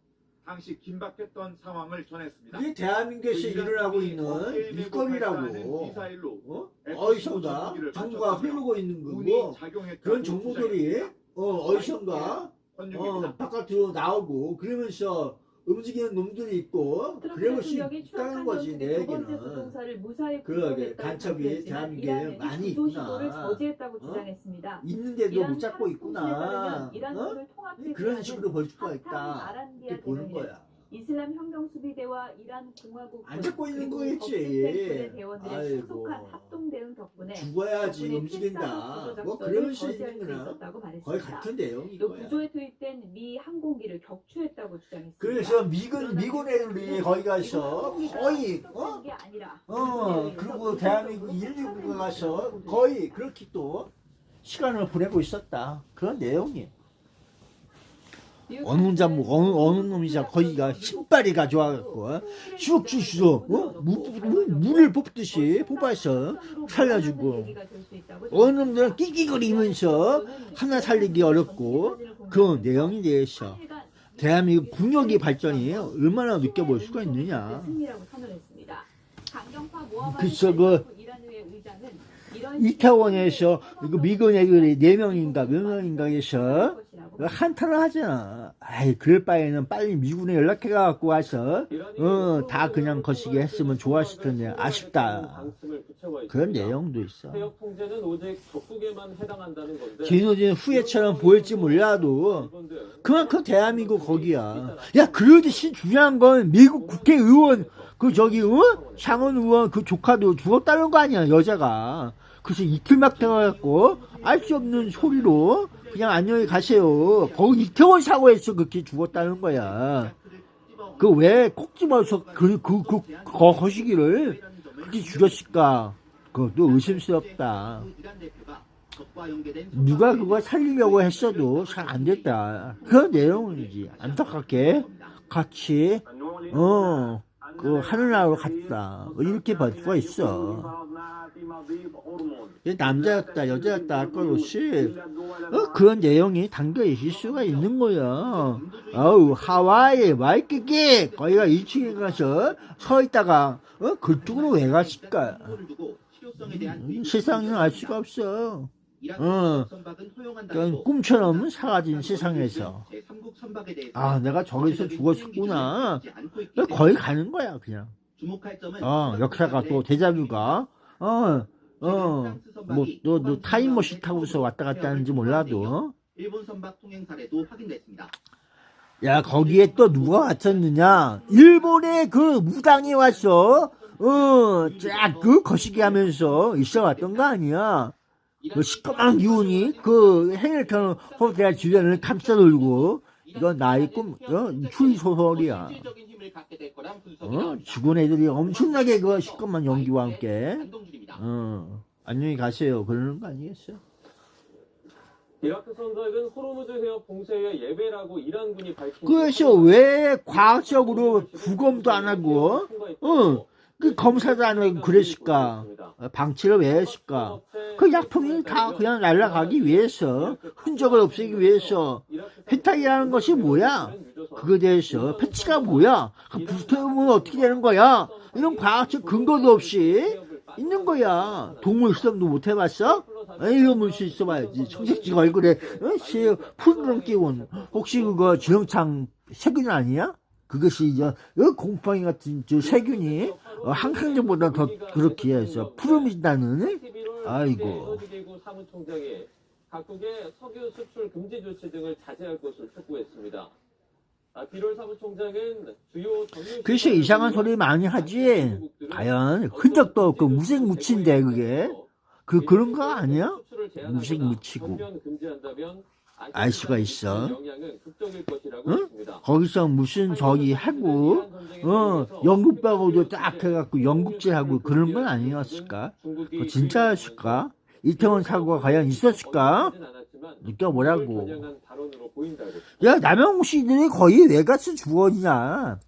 당시 긴박했던 상황을 전했습니다. 이게 대한민국에서 일어나고 있는 일거리라고. 어디선가 정보가 흐르고 있는 거고 그런 정보들이 어디선가 바깥으로 나오고 그러면서 움직이는 놈들이 있고 그럴 수 있다는 거지. 내 얘기는 그러게 간첩이 대한민국에 많이 있구나. 있는데도 못 잡고 있구나. 그런 식으로 볼 수가 있다. 이렇게 보는 거야. 이슬람 혁명수비대와 이란 공화국 안 잡고 있는 거겠지. 아이고 합동 대응 덕분에 죽어야지 움직인다. 뭐 그럴 수 있는구나. 거의 같은 내용일 또 거야. 구조에 투입된 미 항공기를 격추했다고 주장했습니다. 그래서 미군 애들이 거기 가서 거의 그리고 대한민국 119가 가서 거의 그렇게 또 시간을 보내고 있었다. 그런 내용이에요. 어느 놈이자 거기가 신발이 가져와갖고 슉슉슉 물을 뽑듯이 뽑아서 살려주고 어느 놈들은 낑낑거리면서 하나 살리기 어렵고 그 내용이 대해서 대한민국 국력의 발전이 얼마나 느껴볼 수가 있느냐. 그래서 이태원에서 미군 애들이 4명인가 몇 명인가 해서 한탄을 하잖아. 그럴 바에는 빨리 미군에 연락해갖고 와서 다 그냥 거시기 했으면 좋았을 텐데 아쉽다. 그런 내용도 있어. 뒤늦은 후회처럼 보일지 몰라도 그만큼 대한민국 거기야. 야 그러듯이 중요한 건 미국 국회의원 상원 의원 그 조카도 죽었다는 거 아니야 여자가. 그래서 이틀막 당해갖고 알 수 없는 소리로 그냥 안녕히 가세요. 거기 이태원 사고에서 그렇게 죽었다는 거야. 그 왜 콕 집어서 거시기를 그렇게 죽였을까? 그것도 의심스럽다. 누가 그거 살리려고 했어도 잘 안 됐다. 그 내용이지. 안타깝게 같이 그 하늘나라로 갔다. 이렇게 볼 수가 있어. 남자였다 여자였다 할 것 없이 그런 내용이 담겨 있을 수가 있는 거야. 하와이 와이키키 거기가 2층에 가서 서 있다가 그쪽으로 왜 갔을까? 세상은 알 수가 없어. 그냥 꿈처럼 사라진 세상에서 내가 저기서 죽었었구나. 거기 가는 거야 그냥. 역사가 또 데자뷰가 뭐 또 타임머신 타고서 왔다 갔다 하는지 몰라도 일본 선박 통행 사례도 확인됐습니다. 야 거기에 또 누가 왔었느냐? 일본의 그 무당이 왔어. 쫙 그 거시기 하면서 있어 왔던 거 아니야? 그 시꺼먼 기운이 그 해밀턴 호텔 주변을 감싸돌고 이건 나의 꿈 추리 소설이야. 죽은 애들이 엄청나게 그 시꺼먼 연기와 함께 안녕히 가세요 그러는 거 아니겠어요? 이라크 선박은 호르무즈 해협 봉쇄의 예배라고 이란군이 밝힌. 그래서 왜 과학적으로 부검도 안 하고 그 검사도 안 하고 그랬을까? 방치를 왜 했을까? 그 약품이 다 그냥 날아가기 위해서 흔적을 없애기 위해서 해탈이라는 것이 뭐야? 그거에 대해서 패치가 뭐야? 그 붙으면 어떻게 되는 거야? 이런 과학적 근거도 없이 있는 거야. 동물 실험도 못 해봤어? 이러면 수 있어봐야지. 청색지 얼굴에 푸르름 끼운 혹시 그거 지렁창 세균 아니야? 그것이 곰팡이 같은 세균이 항생제보다 더 그렇게 해서 푸름이다는. 아이고. 사무총장이 각국의 석유 수출 금지 조치 등을 자제할 것을 촉구했습니다. 비롤 사무총장은 주요 그래서 이상한 소리 많이 하지. 과연 흔적도 없고 무색무취인데 그게 그런 거 아니야? 무색무취고 알 수가 있어. 응? 거기서 무슨 저기 하고 영국하고도 딱 해갖고 영국질하고 그런 건 아니었을까? 진짜였을까? 이태원 사고가 과연 있었을까? 느껴보라고. 야 남영웅 씨들이 거의 왜 가서 죽었냐?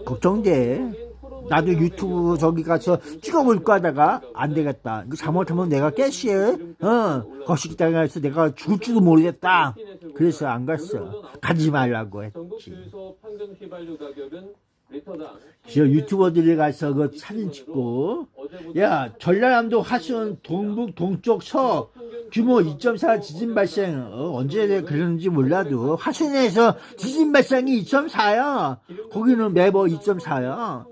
걱정돼. 나도 유튜브 저기 가서 찍어볼까 하다가 안 되겠다. 이거 잘못하면 내가 깨시에 거시기 당해서 내가 죽을지도 모르겠다. 그래서 안 갔어. 가지 말라고 했지. 저 유튜버들이 가서 그 사진 찍고 전라남도 화순 동북 동쪽 서 규모 2.4 지진 발생 언제 그러는지 몰라도 화순에서 지진 발생이 2.4야. 거기는 매버 2.4야.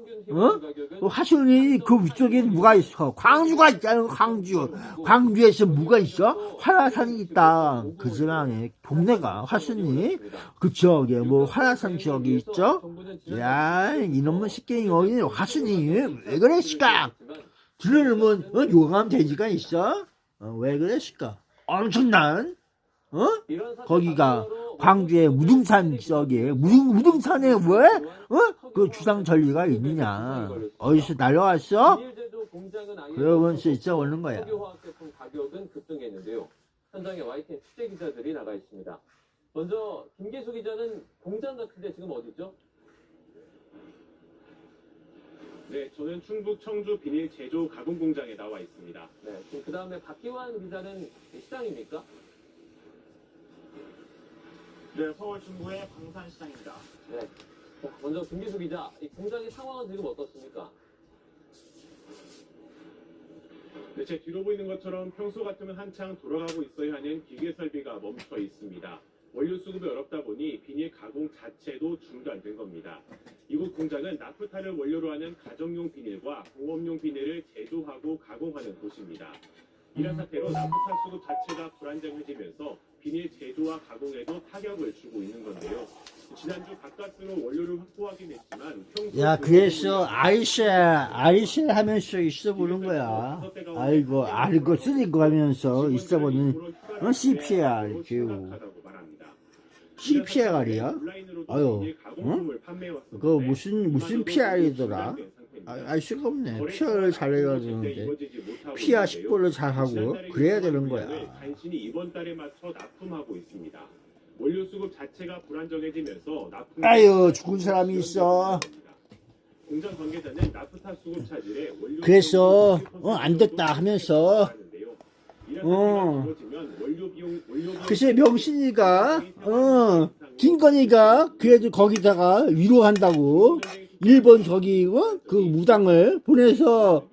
화순이 그 위쪽에 뭐가 있어? 광주가 있잖아. 광주에서 뭐가 있어? 화라산이 있다. 그 지방에 동네가 화순이 그 지역에 뭐 화라산 지역이 있죠. 야 이놈의 식갱이 어디 화순이 왜 그랬을까? 들으면 용암 돼지가 있어? 왜 그랬을까? 엄청난 거기가 광주의 무등산 지역에 무등산에 왜 그 주상 전리가 있느냐? 어디서 날라왔어? 그러면서 있어 오는 거야. 가격은 급등했는데요. 현장에 YTN 취재 기자들이 나가 있습니다. 먼저 김계수 기자는 공장 같은데 지금 어디죠? 네, 저는 충북 청주 비닐 제조 가공 공장에 나와 있습니다. 네, 그 다음에 박기환 기자는 시장입니까? 네, 서울 중구의 광산시장입니다. 네. 자, 먼저 김기수 기자, 이 공장의 상황은 지금 어떻습니까? 네, 제 뒤로 보이는 것처럼 평소 같으면 한창 돌아가고 있어야 하는 기계 설비가 멈춰 있습니다. 원료 수급이 어렵다 보니 비닐 가공 자체도 중단된 겁니다. 이곳 공장은 나프타를 원료로 하는 가정용 비닐과 공업용 비닐을 제조하고 가공하는 곳입니다. 이런 사태로 나프타 수급 자체가 불안정해지면서 비닐 제조와 가공에도 타격을 주고 있는 건데요. 지난주 가까스로 원료를 확보하긴 했지만 그래서 아이씨 하면서 있어 보는 거야. 아이고 알고 쓰리고 하면서 있어 보는 CPR 교육. CPR이야? 아유, 그 무슨 PR이더라? 알 수가 없네. PR을 잘해야 되는데 PR 10보를 잘하고 그래야 되는 거야. 간신히 이번 달에 맞춰 납품하고 있습니다. 원료 수급 자체가 불안정해지면서 납품 아유, 죽은 사람이 있어. 공장 관계자는 나프타 수급 차질에 원료 그래서 안 됐다 하면서 글쎄 명신이가 김건희가 그래도 거기다가 위로한다고 일본 저기 그 무당을 보내서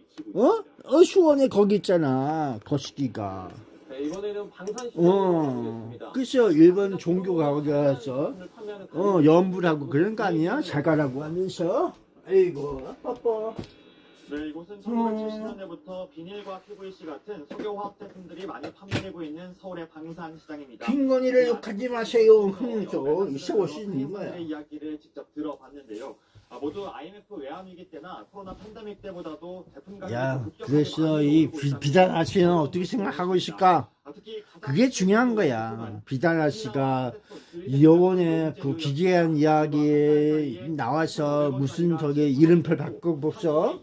수원에 거기 있잖아 거시기가 네, 이번에는 방산시장입니다. 글쎄요 일본 종교가 거기 가서 연불 하고 그런 거 아니야? 잘 가라고 하면서 아이고 아빠. 네, 이곳은 1970년대부터 비닐과 PVC 같은 석유화학 제품들이 많이 판매되고 있는 서울의 방산시장입니다. 김건희를 욕하지 마세요 하면서 세워시는 거야. 분들의 이야기를 직접 들어봤는데요. 모두 IMF 외환위기 때나 코로나 팬데믹 때보다도 제품 가격이 야, 그래서 이 비단 아씨는 어떻게 생각하고 있을까? 그게 중요한 거야. 비단 아씨가 이번에 그 기괴한 이야기 나와서 무슨 저기 이름표 바꿔보소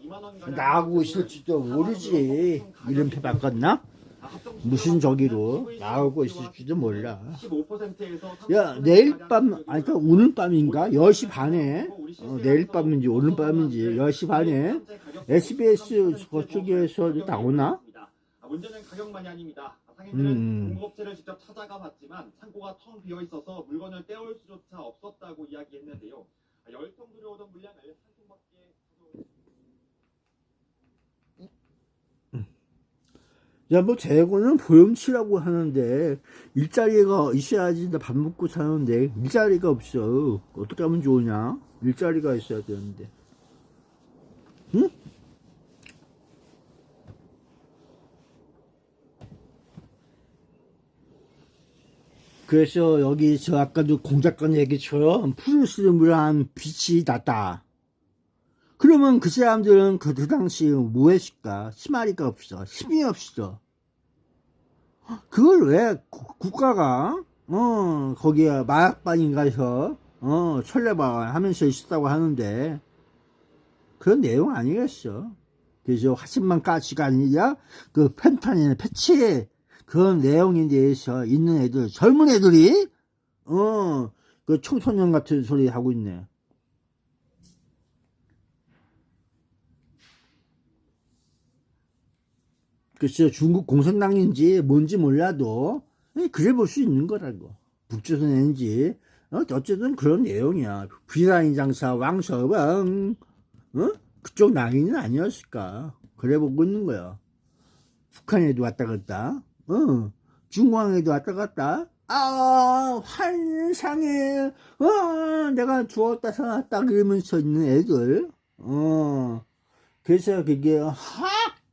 나오고 있을지도 모르지. 이름표 바꿨나? 무슨 저기로 나오고 있을지도 몰라. 야, 내일 밤, 아니, 그러니까 오늘 밤인가? 10시 반에, 내일 밤인지 오늘 밤인지 10시 반에 SBS 저쪽에서 나오나? 문제는 가격만이 아닙니다. 상인들은 공급업체를 직접 찾아가 봤지만 창고가 텅 비어 있어서 물건을 떼올 수조차 없었다고 이야기했는데요. 10통 들여오던 물량을 한 통밖에 야, 뭐, 재고는 보험치라고 하는데, 일자리가 있어야지 나 밥 먹고 사는데, 일자리가 없어. 어떻게 하면 좋으냐? 일자리가 있어야 되는데. 응? 그래서 여기 저 아까도 공작관 얘기처럼 푸르스름한 빛이 났다. 그러면 그 사람들은 그 당시 뭐 했을까? 희마리가 없어. 힘이 없어. 그걸 왜 국가가 거기에 마약반인 가서 설레발 하면서 있었다고 하는데 그런 내용 아니겠어. 그래서 화신만 가치가 아니라 그 펜타닐 패치 그런 내용에 대해서 있는 애들 젊은 애들이 그 청소년 같은 소리 하고 있네. 글쎄 중국 공산당인지 뭔지 몰라도 그래 볼 수 있는 거라고. 북조선인지 어쨌든 그런 내용이야. 비단이 장사 왕서방 그쪽 낭인은 아니었을까. 그래 보고 있는 거야. 북한에도 왔다 갔다 중광에도 왔다 갔다 환상해 내가 주웠다 사놨다 그러면서 있는 애들 그래서 그게 확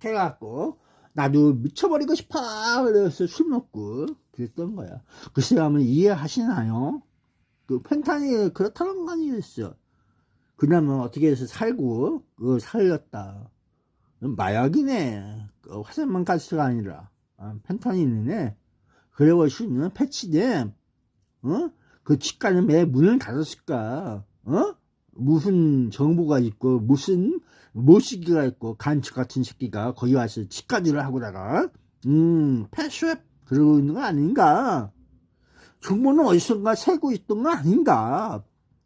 해갖고 나도 미쳐버리고 싶어 그래서 술 먹고 그랬던 거야. 그 사람은 이해하시나요? 그 펜타닐 그렇다는 거 아니겠어. 그나마 어떻게 해서 살고 살렸다. 마약이네. 화산만 가스가 아니라 펜타닐이네. 그래 볼 수 있는 패치네. 그 치과는 왜 문을 닫았을까? 무슨 정보가 있고 무슨 모시기가 있고 간첩 같은 새끼가 거기 와서 치과질을 하고다가 패스웹 그러고 있는 거 아닌가? 정보는 어디선가 새고 있던 거 아닌가?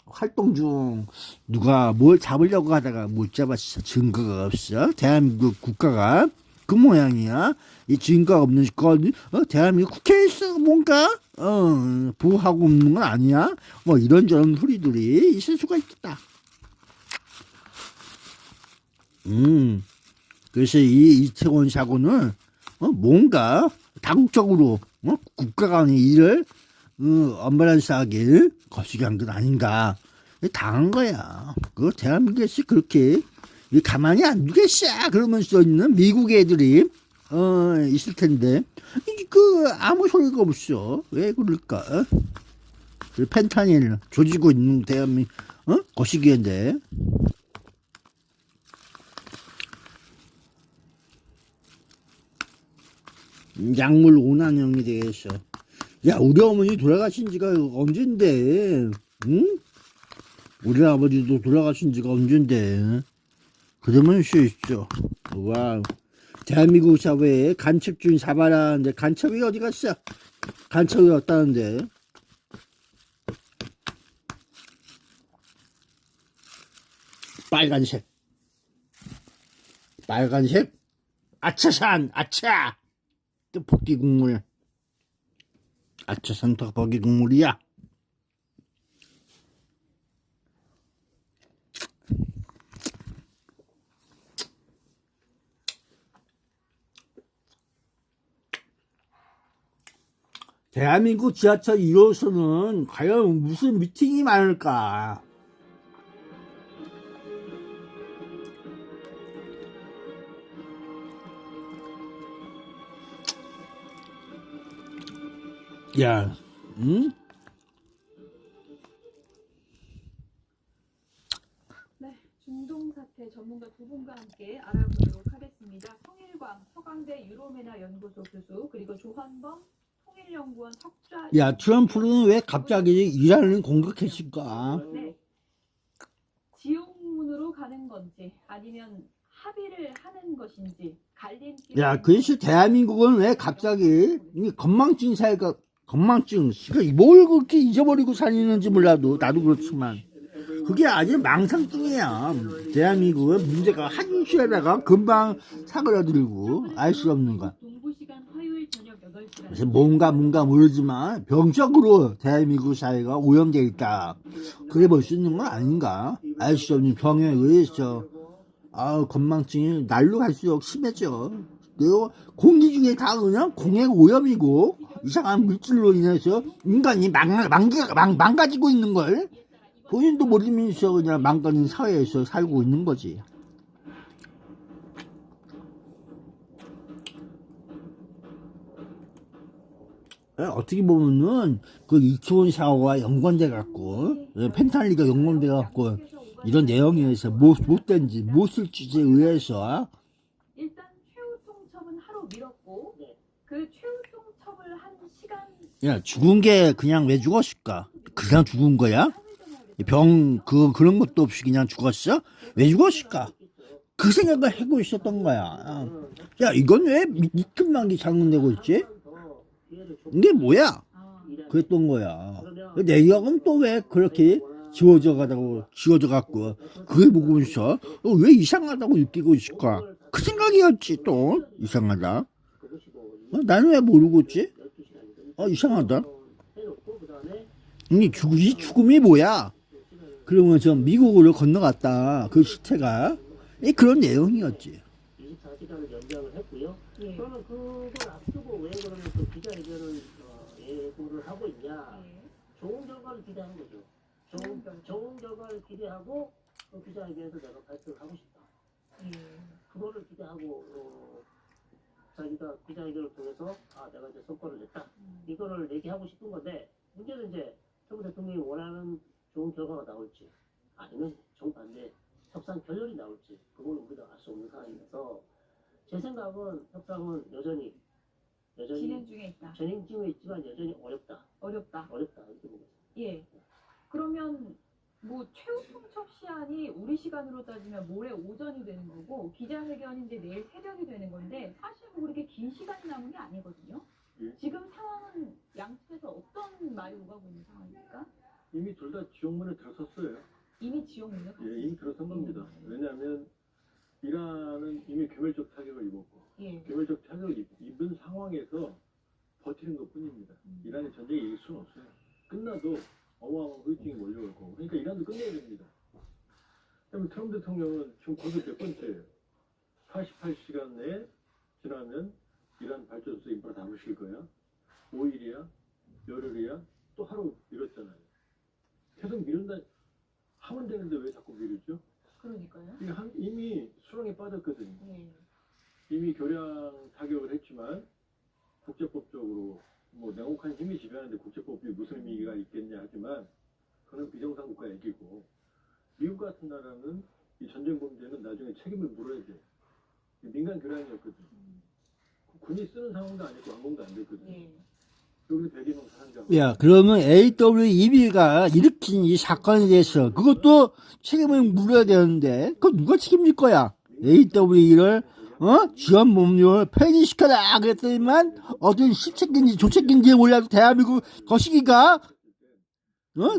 활동 중 누가 뭘 잡으려고 하다가 못 잡았어. 증거가 없어. 대한민국 국가가 그 모양이야. 이 증거가 없는 건 대한민국 국회에서 뭔가 보호하고 없는 건 아니야. 뭐 이런저런 소리들이 있을 수가 있겠다. 그래서 이 이태원 사고는 뭔가 다국적으로 국가 간의 일을 엄벌하게 거시기 한 건 아닌가. 당한 거야. 그 대한민국에서 그렇게 가만히 안 두겠어 그러면서 있는 미국 애들이 있을 텐데 그 아무 소리가 없어. 왜 그럴까? 그 펜타닐 조지고 있는 대한민국 거시기인데. 약물 오난형에 대해서 야 우리 어머니 돌아가신 지가 언젠데 응? 우리 아버지도 돌아가신 지가 언젠데 그러면 수 있죠. 와 대한민국 사회에 간첩주의 사발하는데 간첩이 어디 갔어? 간첩이 없다는데 빨간색. 빨간색. 아차산, 아차! 떡볶이 국물. 아차산 떡볶이 국물이야. 대한민국 지하철 1호선은 과연 무슨 미팅이 많을까? 야, 응? 네, 중동 사태 전문가 두 분과 함께 알아보도록 하겠습니다. 성일광 서강대 유로메나 연구소 교수 그리고 조한범 통일연구원 석좌. 야, 트럼프는 왜 갑자기 이란을 공격했을까? 네, 지옥문으로 가는 건지 아니면 합의를 하는 것인지 갈림길. 야, 그래서 대한민국은 왜 갑자기 이 건망증 사회가 건망증 뭘 그렇게 잊어버리고 다니는지 몰라도 나도 그렇지만 그게 아주 망상증이야. 대한민국은 문제가 한 시에다가 금방 사그라들고 알 수 없는 것. 그래서 뭔가 모르지만 병적으로 대한민국 사회가 오염되어 있다. 그래 볼 수 있는 건 아닌가? 알 수 없는 병에 의해서 건망증이 날로 갈수록 심해져. 그리고 공기 중에 다 그냥 공해 오염이고 이상한 물질로 인해서 인간이 망가지고 있는 걸 본인도 모르면서 그냥 망가진 사회에서 살고 있는 거지. 어떻게 보면은 그 이태원 사고와 연관돼 갖고 펜탈리가 연관돼 갖고 이런 내용에서 못된 짓, 못쓸 짓에 의해서 일단 최후 통첩은 하루 미뤘고 그 최후 통첩을 한 시간. 야, 죽은 게 그냥 왜 죽었을까? 그냥 죽은 거야? 그런 것도 없이 그냥 죽었어? 왜 죽었을까? 그 생각을 하고 있었던 거야. 야, 이건 왜 미끈만기 장군되고 있지? 이게 뭐야? 그랬던 거야. 내 기억은 또 왜 그렇게 지워져 갖고 그걸 보고서 왜 이상하다고 느끼고 있을까? 그 생각이었지. 또 이상하다. 나는 왜 모르고 있지? 이상하다. 이 죽음이 뭐야? 그러면서 미국으로 건너갔다. 그 시체가 그런 내용이었지. 24시간을 연장을 했고요. 그러면 그걸 앞두고 왜 그러면 또 기자회견을 예고를 하고 있냐? 좋은 결과를 기대하는 거죠. 좋은 결과를 기대하고 그 기자회견에서 내가 발표를 하고 싶다. 그거를 기대하고 자기가 기자회견을 통해서 내가 이제 성과를 냈다. 이거를 얘기하고 싶은 건데 문제는 이제 트럼프 대통령이 원하는 좋은 결과가 나올지 아니면 정반대 협상 결렬이 나올지 그건 우리가 알 수 없는 상황이라서 제 생각은 협상은 여전히 진행 중에 있다. 진행 중에 있지만 여전히 어렵다 이렇게 보고 있습니다. 예. 그러면 뭐 최후 통첩 시한이 우리 시간으로 따지면 모레 오전이 되는 거고 기자회견이 이제 내일 새벽이 되는 건데 사실 뭐 그렇게 긴 시간이 남은 게 아니거든요. 지금 상황은 양측에서 어떤 말이 오가고 있는 상황입니까? 이미 둘 다 지옥문에 들어섰어요. 이미 지옥문에 이미 들어선 겁니다. 왜냐하면 이란은 이미 괴멸적 타격을 입었고 괴멸적 타격을 입은 상황에서 버티는 것뿐입니다. 이란이 전쟁에 이길 수는 없어요. 끝나도 어마어마한 후유증이 몰려올 거고 그러니까 이란도 끝내야 됩니다. 그러면 트럼프 대통령은 지금 거기 몇 번째예요? 48시간 내에 지나면 이란 발전소 인프라 다 부실 거야. 5일이야? 열흘이야? 또 하루 미뤘잖아요. 계속 미룬다 하면 되는데 왜 자꾸 미루죠? 그러니까요. 이미 수렁에 빠졌거든요. 이미 교량 타격을 했지만 국제법적으로 뭐 냉혹한 힘이 지배하는데 국제법이 무슨 의미가 있겠냐 하지만 그건 비정상 국가 얘기고 미국 같은 나라는 이 전쟁 범죄는 나중에 책임을 물어야 돼. 민간 교량이었거든. 군이 쓰는 상황도 아니고 항공도 안 됐거든. 여기서 100여 명 사상자. 야, 그러면 AWEB가 일으킨 이 사건에 대해서 그것도 책임을 물어야 되는데 그거 누가 책임질 거야? AWE를 지원 법률 폐지시켜라 그랬더니만 어떤 실책인지 조책인지 몰라도 대한민국 거시기가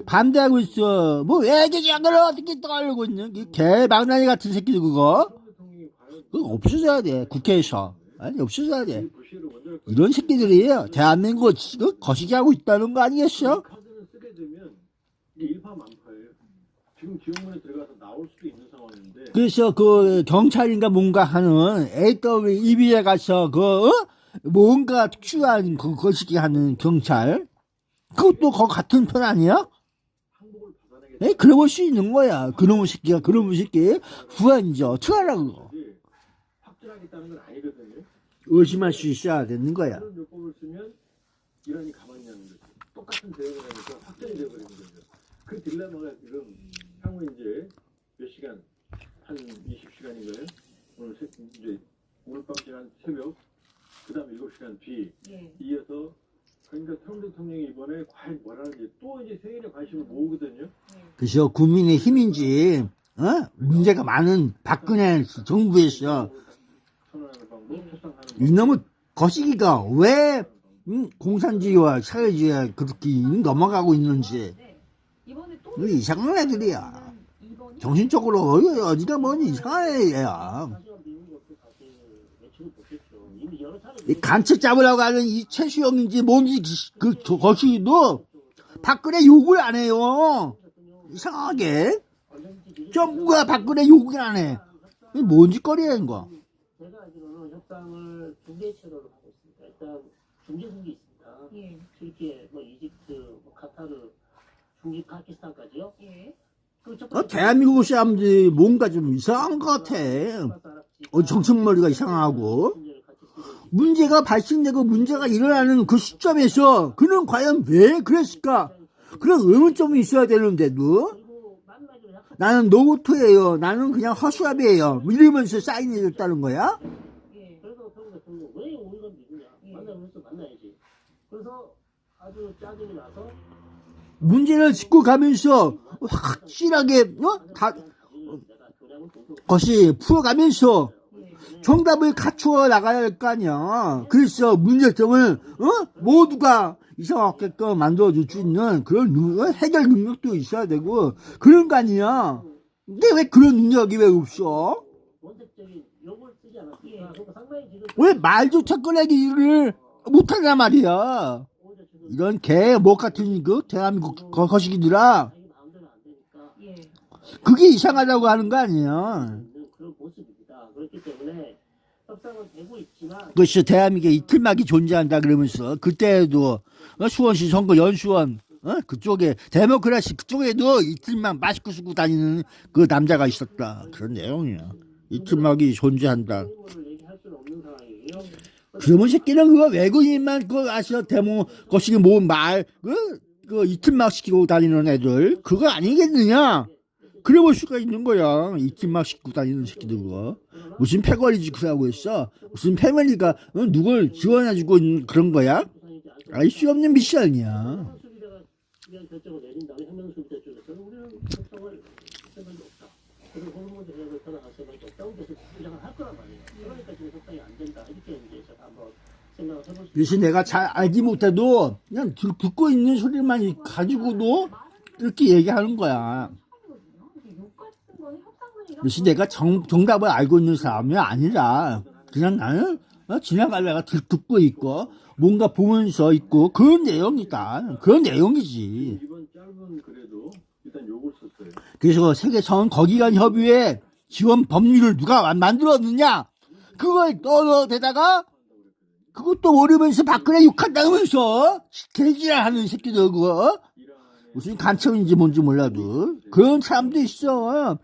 반대하고 있어. 뭐 외교장을 어떻게 떨고 있는 개망나니 같은 새끼들 그거 없어져야 돼. 국회에서. 아니 없어져야 돼. 이런 새끼들이 대한민국을 거시기 하고 있다는 거 아니겠어? 카드를 쓰게 되면 이게 일파만파예요. 지금 지원문에 들어가서 나올 수도 있는 상황인데. 그래서 그 경찰인가 뭔가 하는 AWEB에 가서 뭔가 특殊한 그 거시기 하는 경찰 그것도 거 같은 편 아니야? 그래볼 수 있는 거야. 그놈의 새끼가 후한이죠. 어떡하라고. 확진하겠다는 건 아니거든요. 의심할 수 있어야 되는 거야. 그런 요법을 쓰면 이란이 가만히 하는 거죠. 똑같은 대응을 하니까 확전이 되어버리는 거죠. 그 딜레마가 지금 향후 이제 몇 시간, 한 20시간인가요? 오늘 밤 시간 새벽, 그 다음에 7시간 뒤, 이어서 그러니까 트럼프 대통령이 이번에 과연 뭐라는지 또 이제 세계의 관심을 모으거든요. 그래서 국민의 힘인지 문제가 많은 박근혜 정부에서 이놈의 거시기가 왜 공산주의와 사회주의가 그렇게 넘어가고 있는지 이상한 애들이야. 정신적으로 어디가 뭐니 이상한 애야. 이 간첩 잡으려고 하는 이 최수영인지 뭔지 그 거시기도 박근혜 욕을 안 해요. 이상하게 정부가 박근혜 욕을 안 해. 이게 뭔 짓거리야 이거. 제가 알기로는 협상을 두 개 체로로 하고 있습니다. 일단 중재국이 있습니다. 튀르키예, 이집트, 카타르, 중지 파키스탄까지요. 대한민국 사람들이 뭔가 좀 이상한 것 같아. 정신머리가 이상하고. 문제가 발생되고 문제가 일어나는 그 시점에서 그는 과연 왜 그랬을까? 그런 의문점이 있어야 되는데도 나는 노고토예요. 나는 그냥 허수아비예요. 이러면서 사인해줬다는 거야? 그래서 트럼프 대통령 왜 우리가 미국이야? 만나면서 만나야지. 그래서 아주 짜증이 나서 문제를 짚고 가면서 확실하게 것이 풀어가면서 정답을 갖추어 나가야 할 거 아니야. 그래서 문제점을 모두가 이상하게끔 만들어줄 수 있는 그런 해결 능력도 있어야 되고 그런 거 아니야. 근데 왜 그런 능력이 왜 없어? 왜 말조차 꺼내기를 못하냐 말이야. 이런 개 목 같은 그 대한민국 거시기들아. 그게 이상하다고 하는 거 아니야. 그렇기 때문에 협상은 되고 있지만 그것이 대한민국에 이틀막이 존재한다 그러면서 그때도 수원시 선거 연수원 그쪽에 데모크라시 그쪽에도 이틀막 마스크 쓰고 다니는 그 남자가 있었다. 그런 내용이야. 이틀막이 존재한다. 그러면 새끼는 그거 외국인만 그거 아시아 데모 거시기 모은 그 이틀막 시키고 다니는 애들 그거 아니겠느냐? 그래 볼 수가 있는 거야. 이틀막 시키고 다니는 새끼들 그거. 무슨 패거리지 그러고 있어? 무슨 패밀리가 누굴 지원해주고 있는 그런 거야? 알 수 없는 미션이야. 위한 결정을 내린 다음에 혁명수비대 쪽에서는 우리는 협상을 생각이 없다. 그리고 호르몬 대회를 떠나갈 생각이 없다고 계속 주장을 할 거란 말이에요. 그러니까 지금 협상이 안 된다. 이렇게 이제 제가 한번 생각을 해볼 수 그래서 내가 잘 알지 못해도 그냥 듣고 있는 소리만 가지고도 이렇게 얘기하는 거야. 그래서 내가 정답을 알고 있는 사람이 아니라 그냥 나는 지나가다가 듣고 있고 뭔가 보면서 있고 그런 내용이다. 그런 내용이지. 이번 짧은 글에도 일단 욕을 썼어요. 그래서 세계선 거기간 협의회 지원 법률을 누가 만들었느냐? 그걸 떠대다가 그것도 모르면서 박근혜 욕한다면서 개지랄하는 새끼들 그거 무슨 간첩인지 뭔지 몰라도 그런 사람도 있어.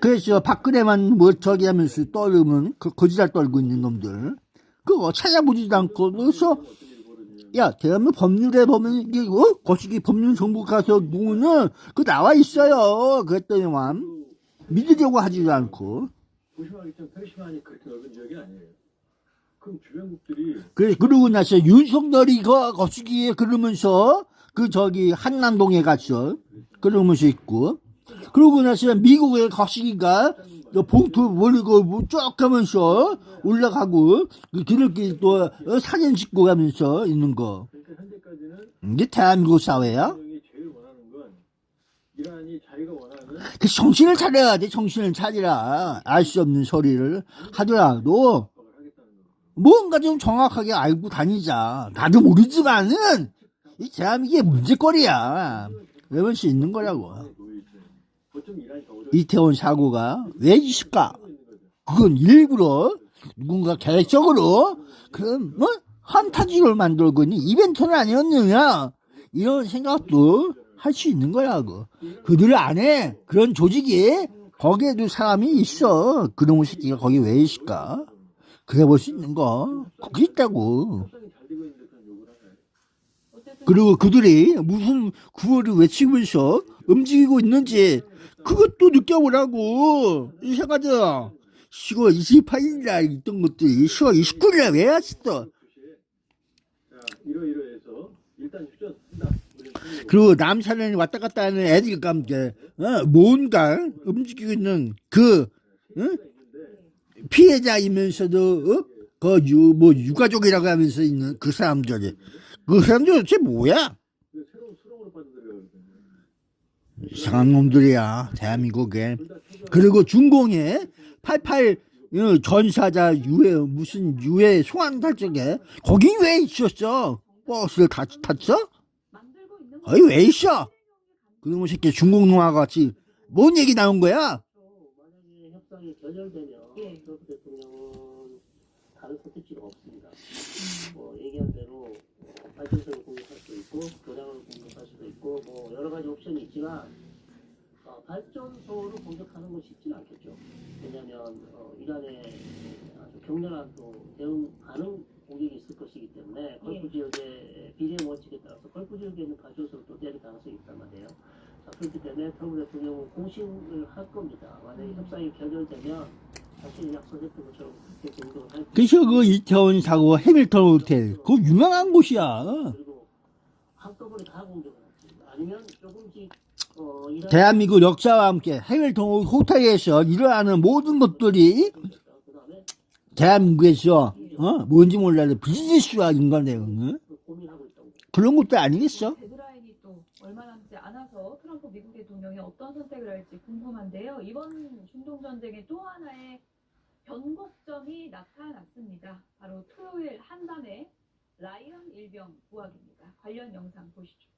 그래서 박근혜만 뭐 저기 하면서 떨으면 거지잘 떨고 있는 놈들 그거 찾아보지도 않고 그래서 야 대한민국 법률에 보면 이게 거시기 법률 정부 가서 보면은 그 나와 있어요. 그랬더니만 믿으려고 하지도 않고 조심하겠지만 페르시만이 그렇게 넓은 지역이 아니에요. 그럼 주변국들이 그러고 나서 윤석열이 거시기에 그러면서 그 저기 한남동에 갔어. 그러면서 있고 그러고 나서 미국의 거시기가 봉투 몰리고 쭉 가면서 올라가고 길을 또 사진 찍고 가면서 있는 거. 그러니까 현재까지는 이게 대한민국 사회야? 대통령이 제일 원하는 건 이란이 자기가 원하는 그 정신을 차려야 돼. 정신을 차리라. 알 수 없는 소리를 하더라도 뭔가 좀 정확하게 알고 다니자. 나도 모르지만은 이 대한민국의 문제거리야. 그럴 수 있는 거라고. 이태원 사고가 왜 있을까? 그건 일부러 누군가 계획적으로 그런 뭐 판타지를 만들고 있는 이벤트는 아니었느냐 이런 생각도 할 수 있는 거라고. 그들 안에 그런 조직이 거기에도 사람이 있어. 그놈의 새끼가 거기 왜 있을까? 그래 볼 수 있는 거 거기 있다고. 그리고 그들이 무슨 구호를 외치면서 움직이고 있는지 그것도 느껴보라고. 이 생각들 10월 28일날 있던 것들이 10월 29일날 왜 왔어? 이러이러해서 일단 휴전 쓴다. 그리고 남산에 왔다 갔다 하는 애들과 함께 뭔가 움직이고 있는 그 피해자이면서도 뭐 유가족이라고 하면서 있는 그 사람들이 도대체 뭐야? 이상한 놈들이야 대한민국에. 그리고 중공에 88 전사자 무슨 유해 소환 탈적에 거기 왜 있었어? 버스를 탔어? 거기 왜 있어? 그놈의 새끼 중공놈과 같이 뭔 얘기 나온 거야? 만약에 협상이 결렬되면 트럼프 대통령은 다른 선택지가 없습니다. 뭐 얘기한 대로 발전소를 공격할 수도 있고 교량을 공격할 수도 있고 뭐 여러 가지 옵션이 있지만 발전소를 공격하는 건 쉽지는 않겠죠. 왜냐하면 이란의 아주 격렬한 또 대응 반응 공격이 있을 것이기 때문에 걸프 지역의 비례 원칙에 따라서 걸프 지역에 있는 발전소를 또 때릴 가능성이 있단 말이에요. 자, 그렇기 때문에 트럼프 대통령은 공신을 할 겁니다. 만약에 협상이 결렬되면 자신이 약속했던 것처럼 그렇게 공격을 할 그래서 그 이태원 사고 해밀턴 호텔 그거 유명한 곳이야. 그리고 한꺼번에 다 공격을 하지. 아니면 조금씩 대한민국 역사와 함께 해밀턴 호텔에서 일어나는 모든 것들이 대한민국에서 뭔지 몰라도 비즈니스와 인간되는 그런 것도 아니겠어? 데드라인이 또 얼마 남지 않아서 트럼프 미국 대통령이 어떤 선택을 할지 궁금한데요. 이번 중동 전쟁의 또 하나의 변곡점이 나타났습니다. 바로 토요일 한밤에 라이언 일병 부하기입니다. 관련 영상 보시죠.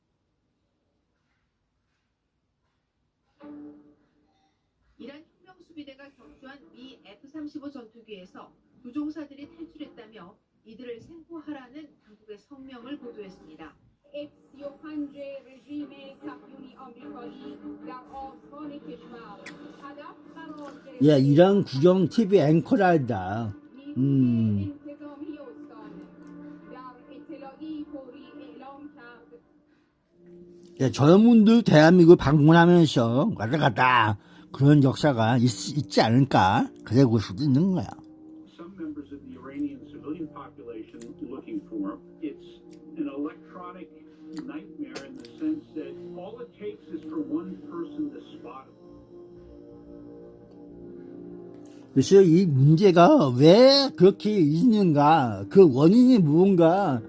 이란 혁명수비대가 격추한 미 F-35 전투기에서 부종사들이 탈출했다며 이들을 생포하라는 당국의 성명을 보도했습니다. 야, 이란 국영 TV 앵커랄다. 야, 저런 분들 대한민국 방문하면서 왔다 갔다 그런 역사가 있지 않을까? 그래 볼 수도 있는 거야. Some members of the Iranian civilian population looking for him. It's an electronic nightmare in the sense that all it takes is for one person to spot him. 그래서 이 문제가 왜 그렇게 있는가? 그 원인이 무언가?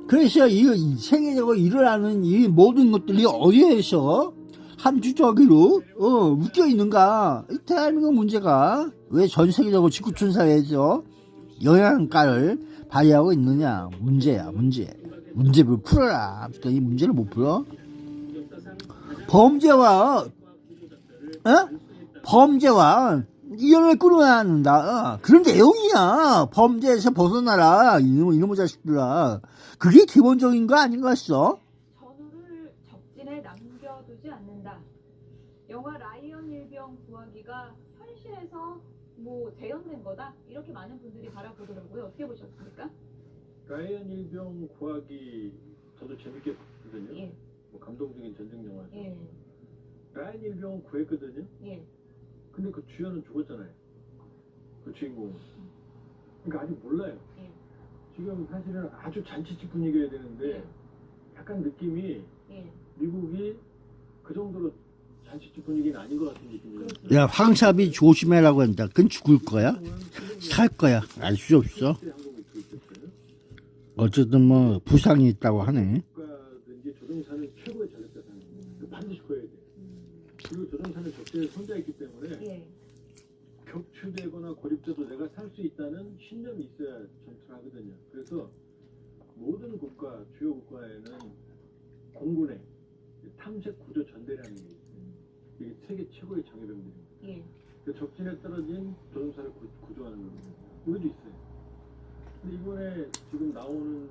그래서 이 세계적으로 일어나는 이 모든 것들이 어디에서 함축적으로 묶여 있는가? 이 대한민국 문제가 왜 전 세계적으로 지구촌 사회에서 영향가를 발휘하고 있느냐? 문제야, 문제. 문제를 풀어라. 이 문제를 못 풀어? 범죄와 이혼을 끊어야 한다. 그런 내용이야. 범죄에서 벗어나라. 이놈의 자식들아. 그게 기본적인 거 아닌 것 같소? 전우를 적진에 남겨두지 않는다. 영화 라이언 일병 구하기가 현실에서 뭐 재현된 거다. 이렇게 많은 분들이 바라보더라고요. 어떻게 보셨습니까? 라이언 일병 구하기 저도 재밌게 봤거든요. 예. 뭐 감동적인 전쟁 영화죠. 예. 라이언 일병 구했거든요. 예. 근데 그 주연은 죽었잖아요. 그 주인공은. 그러니까 아직 몰라요. 예. 지금 사실은 아주 잔치집 분위기여야 되는데 약간 느낌이 미국이 그 정도로 잔치집 분위기는 아닌 것 같은 느낌이에요. 야, 황사비 조심해라고 한다. 그건 죽을 거야? 살 거야. 알 수 없어. 어쨌든 뭐 부상이 있다고 하네. 하는 적재에 손자있기 때문에 예. 격추되거나 고립돼도 내가 살 수 있다는 신념이 있어야 전투를 하거든요. 그래서 모든 국가, 주요 국가에는 공군의 탐색 구조 전대라는 게 있어요. 이게 세계 최고의 정예병들입니다. 예. 그 적진에 떨어진 조종사를 구조하는 겁니다. 이것도 있어요. 근데 이번에 지금 나오는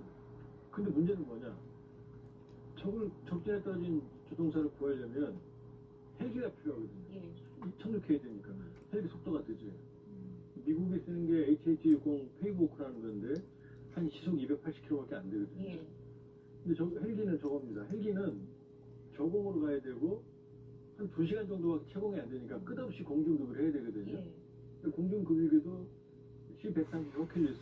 근데 문제는 뭐냐? 적진에 떨어진 조종사를 구하려면 헬기가 필요하거든요. 예. 착륙해야 되니까 헬기 속도가 늦어요. 미국이 쓰는 게 HH-60 페이브워크라는 건데 한 시속 280km밖에 안 되거든요. 예. 근데 헬기는 저겁니다. 헬기는 저공으로 가야 되고 한 2시간 정도밖에 채공이 안 되니까 끝없이 공중급을 해야 되거든요. 예. 공중급일에도 C-130 호켈리스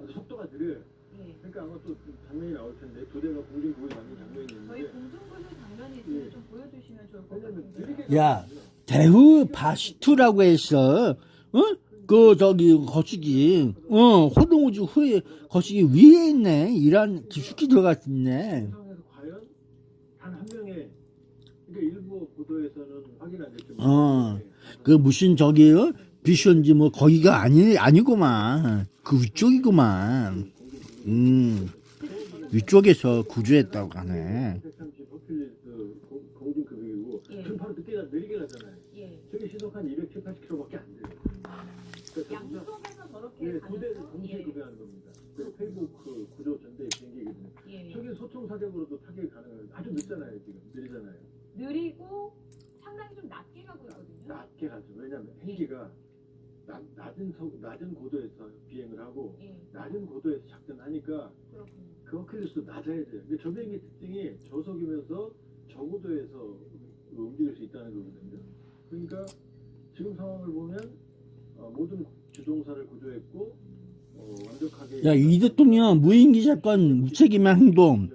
아주 속도가 느려요. 예. 그러니까 아마 또 장면이 나올 텐데 두 대가 공중급을 맞는 장면이 저희 있는데 공중부조 장면이 있으면 예. 좀 보여주시면 좋을 것 왜냐면 같은데요. 느리게 야, 대우 바시투라고 했어. 어? 그 저기 거시기 호동우주 후에 거시기 위에 있네. 이란 깊숙이 들어가 있네. 상황에서 과연 단 한 명의 그러니까 일부 보도에서는 확인 안 됐지만 그 무슨 저기 비션지 뭐 거기가 아니구만. 그 위쪽이구만. 위쪽에서 구조했다고 하네. 130 호켈리스 공중급이고 지금 바로 느리게 가잖아요. 예. 저게 시속 한 270-80km밖에 안 돼요. 그러니까 양쪽에서 저렇게 네, 두 대를 가면서 동시에 예. 급여하는 겁니다. 그 페이브워크 구조 전대 비행기거든요. 예. 저게 소총 사격으로도 타격이 가능해요. 아주 늦잖아요, 지금. 느리잖아요. 느리고 상당히 좀 낮게 가고 있거든요. 낮게 가죠. 왜냐면 헬기가 낮은 고도에서 비행을 하고 예. 낮은 고도에서 작전하니까 그렇군요. 그 허클리스도 낮아야 돼요. 근데 저 비행기 특징이 저속이면서 저고도에서 움직일 수 있다는 거거든요. 그러니까 지금 상황을 보면 모든 주종사를 구조했고 완벽하게 야, 이 대통령 무인기 사건 무책임한 행동.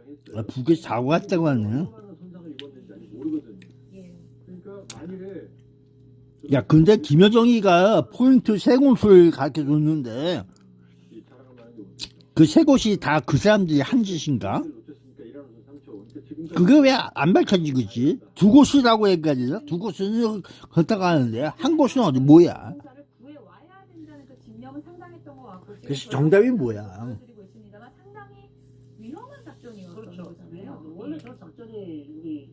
북에서 사고 갔다고 하네요. 손상을 입었는지 아직 모르거든요. 예. 그러니까 만일에 야, 근데 김여정이가 포인트 세 곳을 가르쳐 줬는데 그 세 곳이 다 그 사람들이 한 짓인가? 그게 왜 안 밝혀지고 있지? 두 곳이라고 얘기하지? 두 곳은 걷다가 하는데 한 곳은 어디 뭐야? 공사를 구해와야 된다는 그 집념은 상당했던 것 같고 지금 그래서 정답이 뭐야? 보여드리고 있습니다만 상당히 위험한 작전이었던 그렇죠. 거잖아요. 원래 저 작전이 우리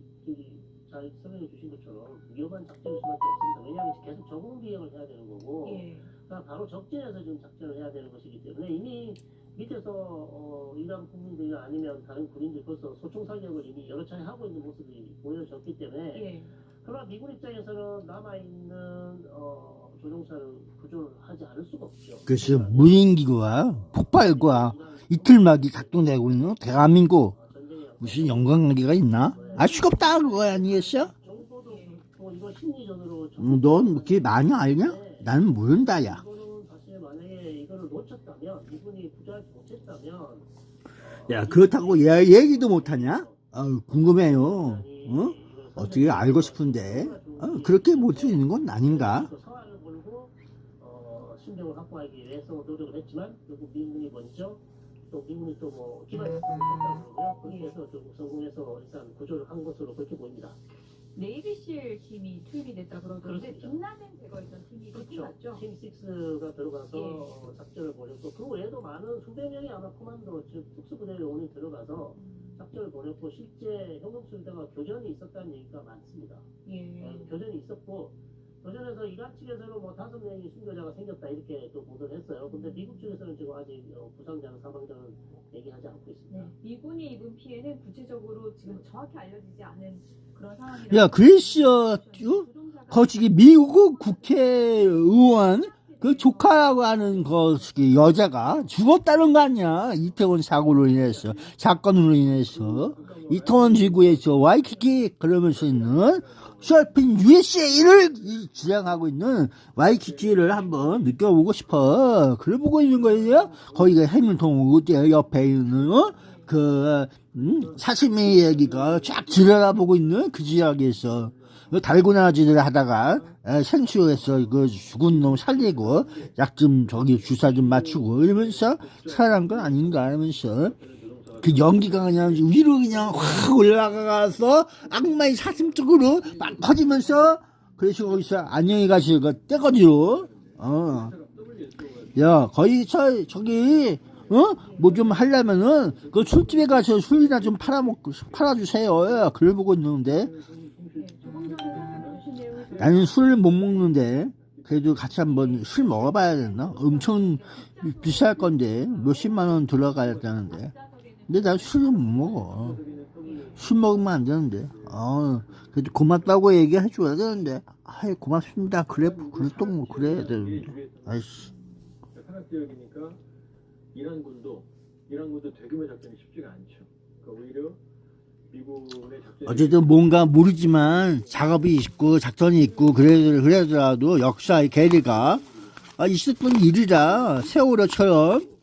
잘 설명해 주신 것처럼 위험한 작전일 수밖에 없습니다. 왜냐하면 계속 저공 비행을 해야 되는 거고 예. 그러니까 바로 적진에서 지금 작전을 해야 되는 것이기 때문에 이미 밑에서 이란 국민들이 아니면 다른 군인들이 벌써 소총 사격을 이미 여러 차례 하고 있는 모습이 보여졌기 때문에 예. 그러나 미군 입장에서는 남아있는 조종사를 구조를 하지 않을 수가 없죠. 그래서 무인기와 폭발과 이틀막이 작동되고 있는 대한민국 무슨 연관관계가 있나? 알 수가 없다 그거 아니겠어? 정보도 그렇고 이거 심리전으로 넌 그렇게 많이 알냐? 나는 모른다 야. 이거는 사실 만약에 이거를 놓쳤다면 이분이 구조하지 못했다면 야, 그렇다고 얘기도 못하냐? 궁금해요. 어떻게 알고 싶은데 그렇게 못 수 있는 건 아닌가? 서한을 걸고 신병을 확보하기 위해서 노력을 했지만 결국 미군이 먼저 또 미군이 또 뭐 기반 작전을 했다고 그러고요. 그렇게 해서 좀 성공해서 일단 구조를 한 것으로 그렇게 보입니다. 네이비실 팀이 투입이 됐다 그러던데 그렇습니다. 빈라덴 제거했던 팀이 그렇죠. 맞죠? 팀 6가 들어가서 예. 작전을 벌였고 그 외에도 많은 수백 명이 아마 코만도 즉 특수부대원이 들어가서 작전을 벌였고 실제 형용수비대가 교전이 있었다는 얘기가 많습니다. 예. 교전이 있었고 교전에서 이란 측에서는 뭐 5명이 순교자가 생겼다 이렇게 또 보도를 했어요. 근데 미국 측에서는 지금 아직 부상자나 사망자는 얘기하지 않고 있습니다. 네. 미군이 입은 피해는 구체적으로 지금 정확히 알려지지 않은 그런 상황이라. 야, 그랬어. 거기 미국 국회의원 그 조카라고 하는 그 여자가 죽었다는 거 아니야? 이태원 사고로 인해서 사건으로 인해서 이태원 지구에서 와이키키 그러면서 있는 서핑 USA를 주장하고 있는 와이키키를 한번 느껴보고 싶어. 그래 보고 있는 거예요. 거기가 해밀턴 우드 옆에 있는 사시미 얘기가 쫙 들여다보고 있는 그 지역에서 달고나지를 하다가 생수에서 그 죽은 놈 살리고 약 좀 저기 주사 좀 맞추고 이러면서 살아난 건 아닌가 하면서 그 연기가 그냥 위로 그냥 확 올라가서 악마의 사슴 쪽으로 막 커지면서 그래서 거기서 안녕히 가시고 떼거지로. 야, 거기 저기 뭐 좀 하려면은 그 술집에 가서 술이나 좀 팔아주세요. 그걸 보고 있는데 나는 술을 못 먹는데 그래도 같이 한번 술 먹어봐야 되나? 엄청 비쌀 건데 몇십만 원 들어가야 되는데 근데 나 술을 못 먹어. 술 먹으면 안 되는데 그래도 고맙다고 얘기해줘야 되는데 아이 고맙습니다 그래 또 뭐 그래야 되는데 아이씨. 산악지역이니까 이란군도 대규모 작전이 쉽지가 않죠. 그러니까 오히려 미군의 작전이 어쨌든 뭔가 모르지만 작업이 있고 작전이 있고 그래더라도 역사의 계리가 있었던 일이라 세월호처럼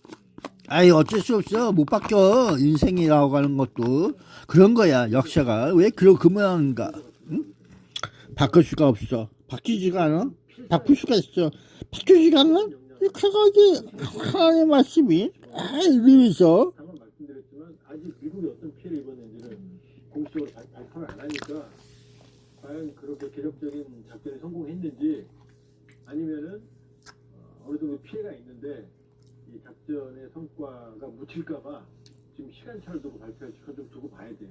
아이 어쩔 수 없어 못 바뀌어 인생이라고 하는 것도 그런 거야. 역사가 왜 그 모양인가? 응? 바꿀 수가 없어. 바뀌지가 않아. 바꿀 수가 있어. 바뀌지가 않아. 그게 하나님의 말씀이 이러면서 방금 말씀드렸지만 아직 미국이 어떤 피해를 입었는지는 공식적으로 발표를 안 하니까 과연 그렇게 계획적인 작전에 성공했는지 아니면은 어느 정도 피해가 있는데 이 작전의 성과가 묻힐까봐 지금 시간차를 두고 발표할지 그건 좀 두고 봐야 돼요.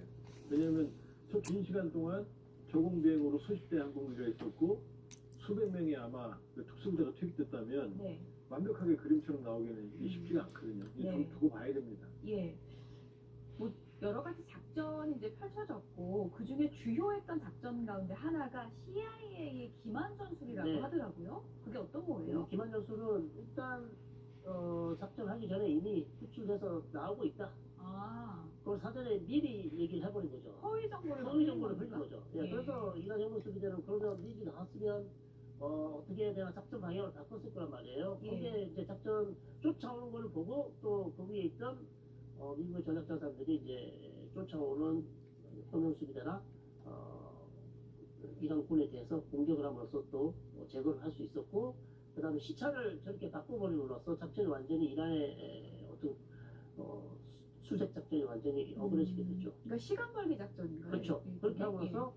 왜냐하면 저 긴 시간 동안 저공 비행으로 수십 대 항공기가 있었고 수백 명이 아마 그 특수부대가 투입됐다면 완벽하게 그림처럼 나오기는 쉽지가 않거든요. 좀 두고 봐야 됩니다. 예. 뭐 여러 가지 작전이 이제 펼쳐졌고 그 중에 주요했던 작전 가운데 하나가 CIA의 기만 전술이라고 하더라고요. 그게 어떤 거예요? 기만 전술은 일단 작전하기 전에 이미 구출돼서 나오고 있다. 그걸 사전에 미리 얘기를 해버린 거죠. 허위 정보를 흘린 거죠. 그래서 이란 형무수비대는 그러면 미리 나왔으면 어떻게 내가 작전 방향을 바꿨을 거란 말이에요. 그게 이제 작전 쫓아오는 걸 보고 또 그 위에 있던 미국의 전략자산들이 이제 쫓아오는 형무수비대나 이란군에 대해서 공격을 함으로써 또 제거를 할 수 있었고 그 다음에 시차를 저렇게 바꿔버림으로써 작전이 완전히 이란의 어떤 수색 작전이 완전히 어그러지게 되죠. 그러니까 시간 벌기 작전인가요? 그렇죠. 그렇게 함으로써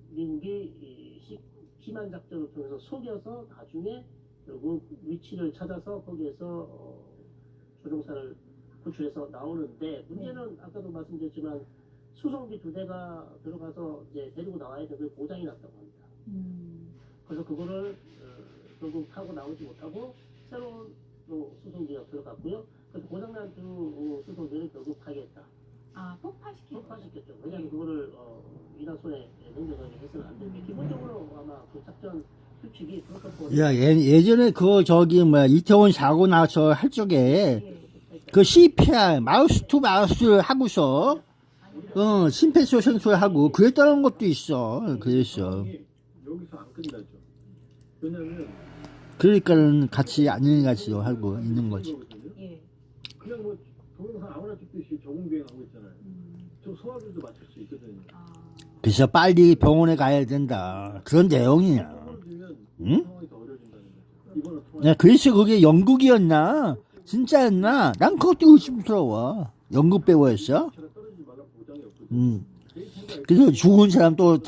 미국이 기만 작전을 통해서 속여서 나중에 결국 위치를 찾아서 거기에서 조종사를 구출해서 나오는데 문제는 아까도 말씀드렸지만 수송기 2대가 들어가서 이제 데리고 나와야 되는 고장이 났다고 합니다. 그래서 그거를 결국 타고 나오지 못하고 새로운 또 수송기가 들어갔고요. 그래서 고장난 두 수송기를 결국 파괴했다. 폭파시켰죠. 왜냐하면 그거를 이란 손에 넘겨가게 해서는 안 되는데 기본적으로 아마 그 작전 규칙이 그렇다고. 야 예전에 이태원 사고 나서 할 적에 그 CPR 마우스 투 마우스 하고서 심폐소생술 하고 그랬다는 것도 있어. 그랬어. 여기서 안 끝나죠. 왜냐면 그러니까는 같이 안녕히 가시오 하고 있는 거지. 그냥 뭐 동영상 아무나 찍듯이 저공 비행하고 있잖아요. 저 소화기도 맞출 수 있거든요. 그래서 빨리 병원에 가야 된다. 그런 내용이야. 응? 야, 그래서 그게 영국이었나? 진짜였나? 난 그것도 의심스러워. 영국 배우였어? 그래서 죽은 사람 또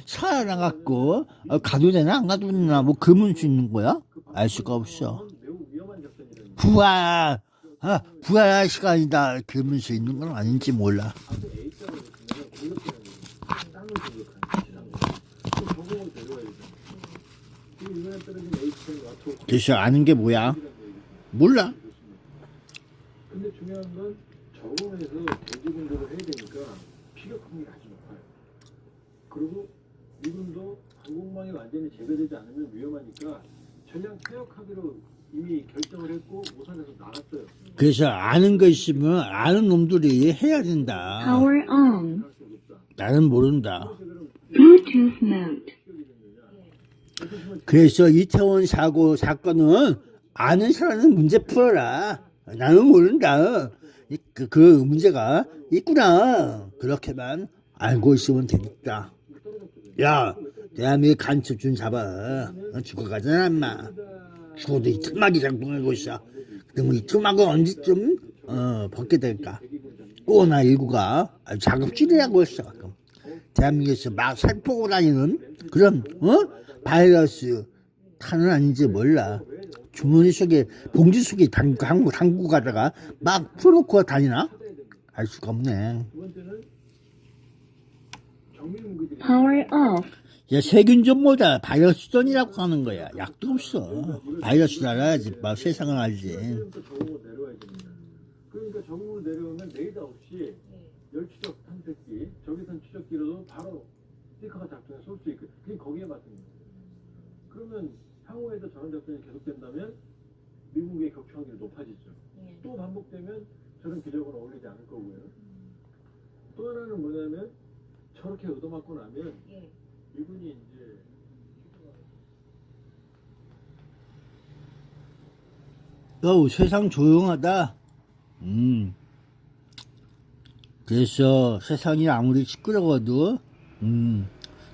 살아나갔고 가도 되나 안 가도 되나 뭐 금은 수 있는 거야? 알 수가 없어. 부활 시간이다 그러면 수 있는 건 아닌지 몰라. 그래서 아는 게 뭐야? 몰라. 근데 중요한 건 저공에서 대지 공격을 해야 되니까 피격 확률이 아주 높아요. 그리고 미군도 항공망이 완전히 제거되지 않으면 위험하니까 전량 퇴역하기로 이미 결정을 했고 오산에서 나갔어요. 그래서 아는 거 있으면 아는 놈들이 해야 된다. 나는 모른다. 그래서 이태원 사건은 아는 사람은 문제 풀어라. 나는 모른다. 그 문제가 있구나. 그렇게만 알고 있으면 되겠다. 야, 대한민국 간첩준 잡아. 죽어가잖아, 인마. 죽어도 이 트막이 작동하고 있어. 그러면 이 트막은 언제쯤 벗게 될까? 꼬나19가 아주 작업질이라고 했어. 가끔. 대한민국에서 막 살포고 다니는 그런 바이러스 탄은 아닌지 몰라. 주머니 속에 봉지 속에 담고 가다가 막 풀어놓고 다니나? 알 수가 없네. 야, 세균전보다 바이러스전이라고 하는 거야. 약도 없어. 바이러스를 알아야지 막 세상을 알지. 그러니까 정문으로 내려오면 레이더 없이 열추적 탐색기, 적외선 추적기로도 바로 스티커가 작동해 쏠 수 있고, 그게 거기에 맞는 거예요. 그러면 향후에도 저런 작전이 계속된다면 미국의 격추 확률이 높아지죠. 또 반복되면 저런 기력은 어울리지 않을 거고요. 또 하나는 뭐냐면 저렇게 얻어맞고 나면 미군이 이제 세상 조용하다. 그래서 세상이 아무리 시끄러워도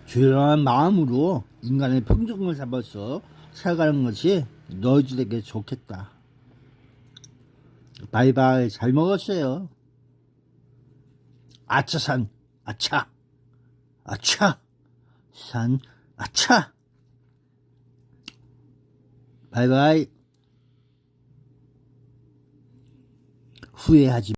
조용한 마음으로 인간의 평정을 잡아서 살아가는 것이 너희들에게 좋겠다. 바이바이. 잘 먹었어요. 아차산 아차 아차 산 아차. 바이바이. 후회하지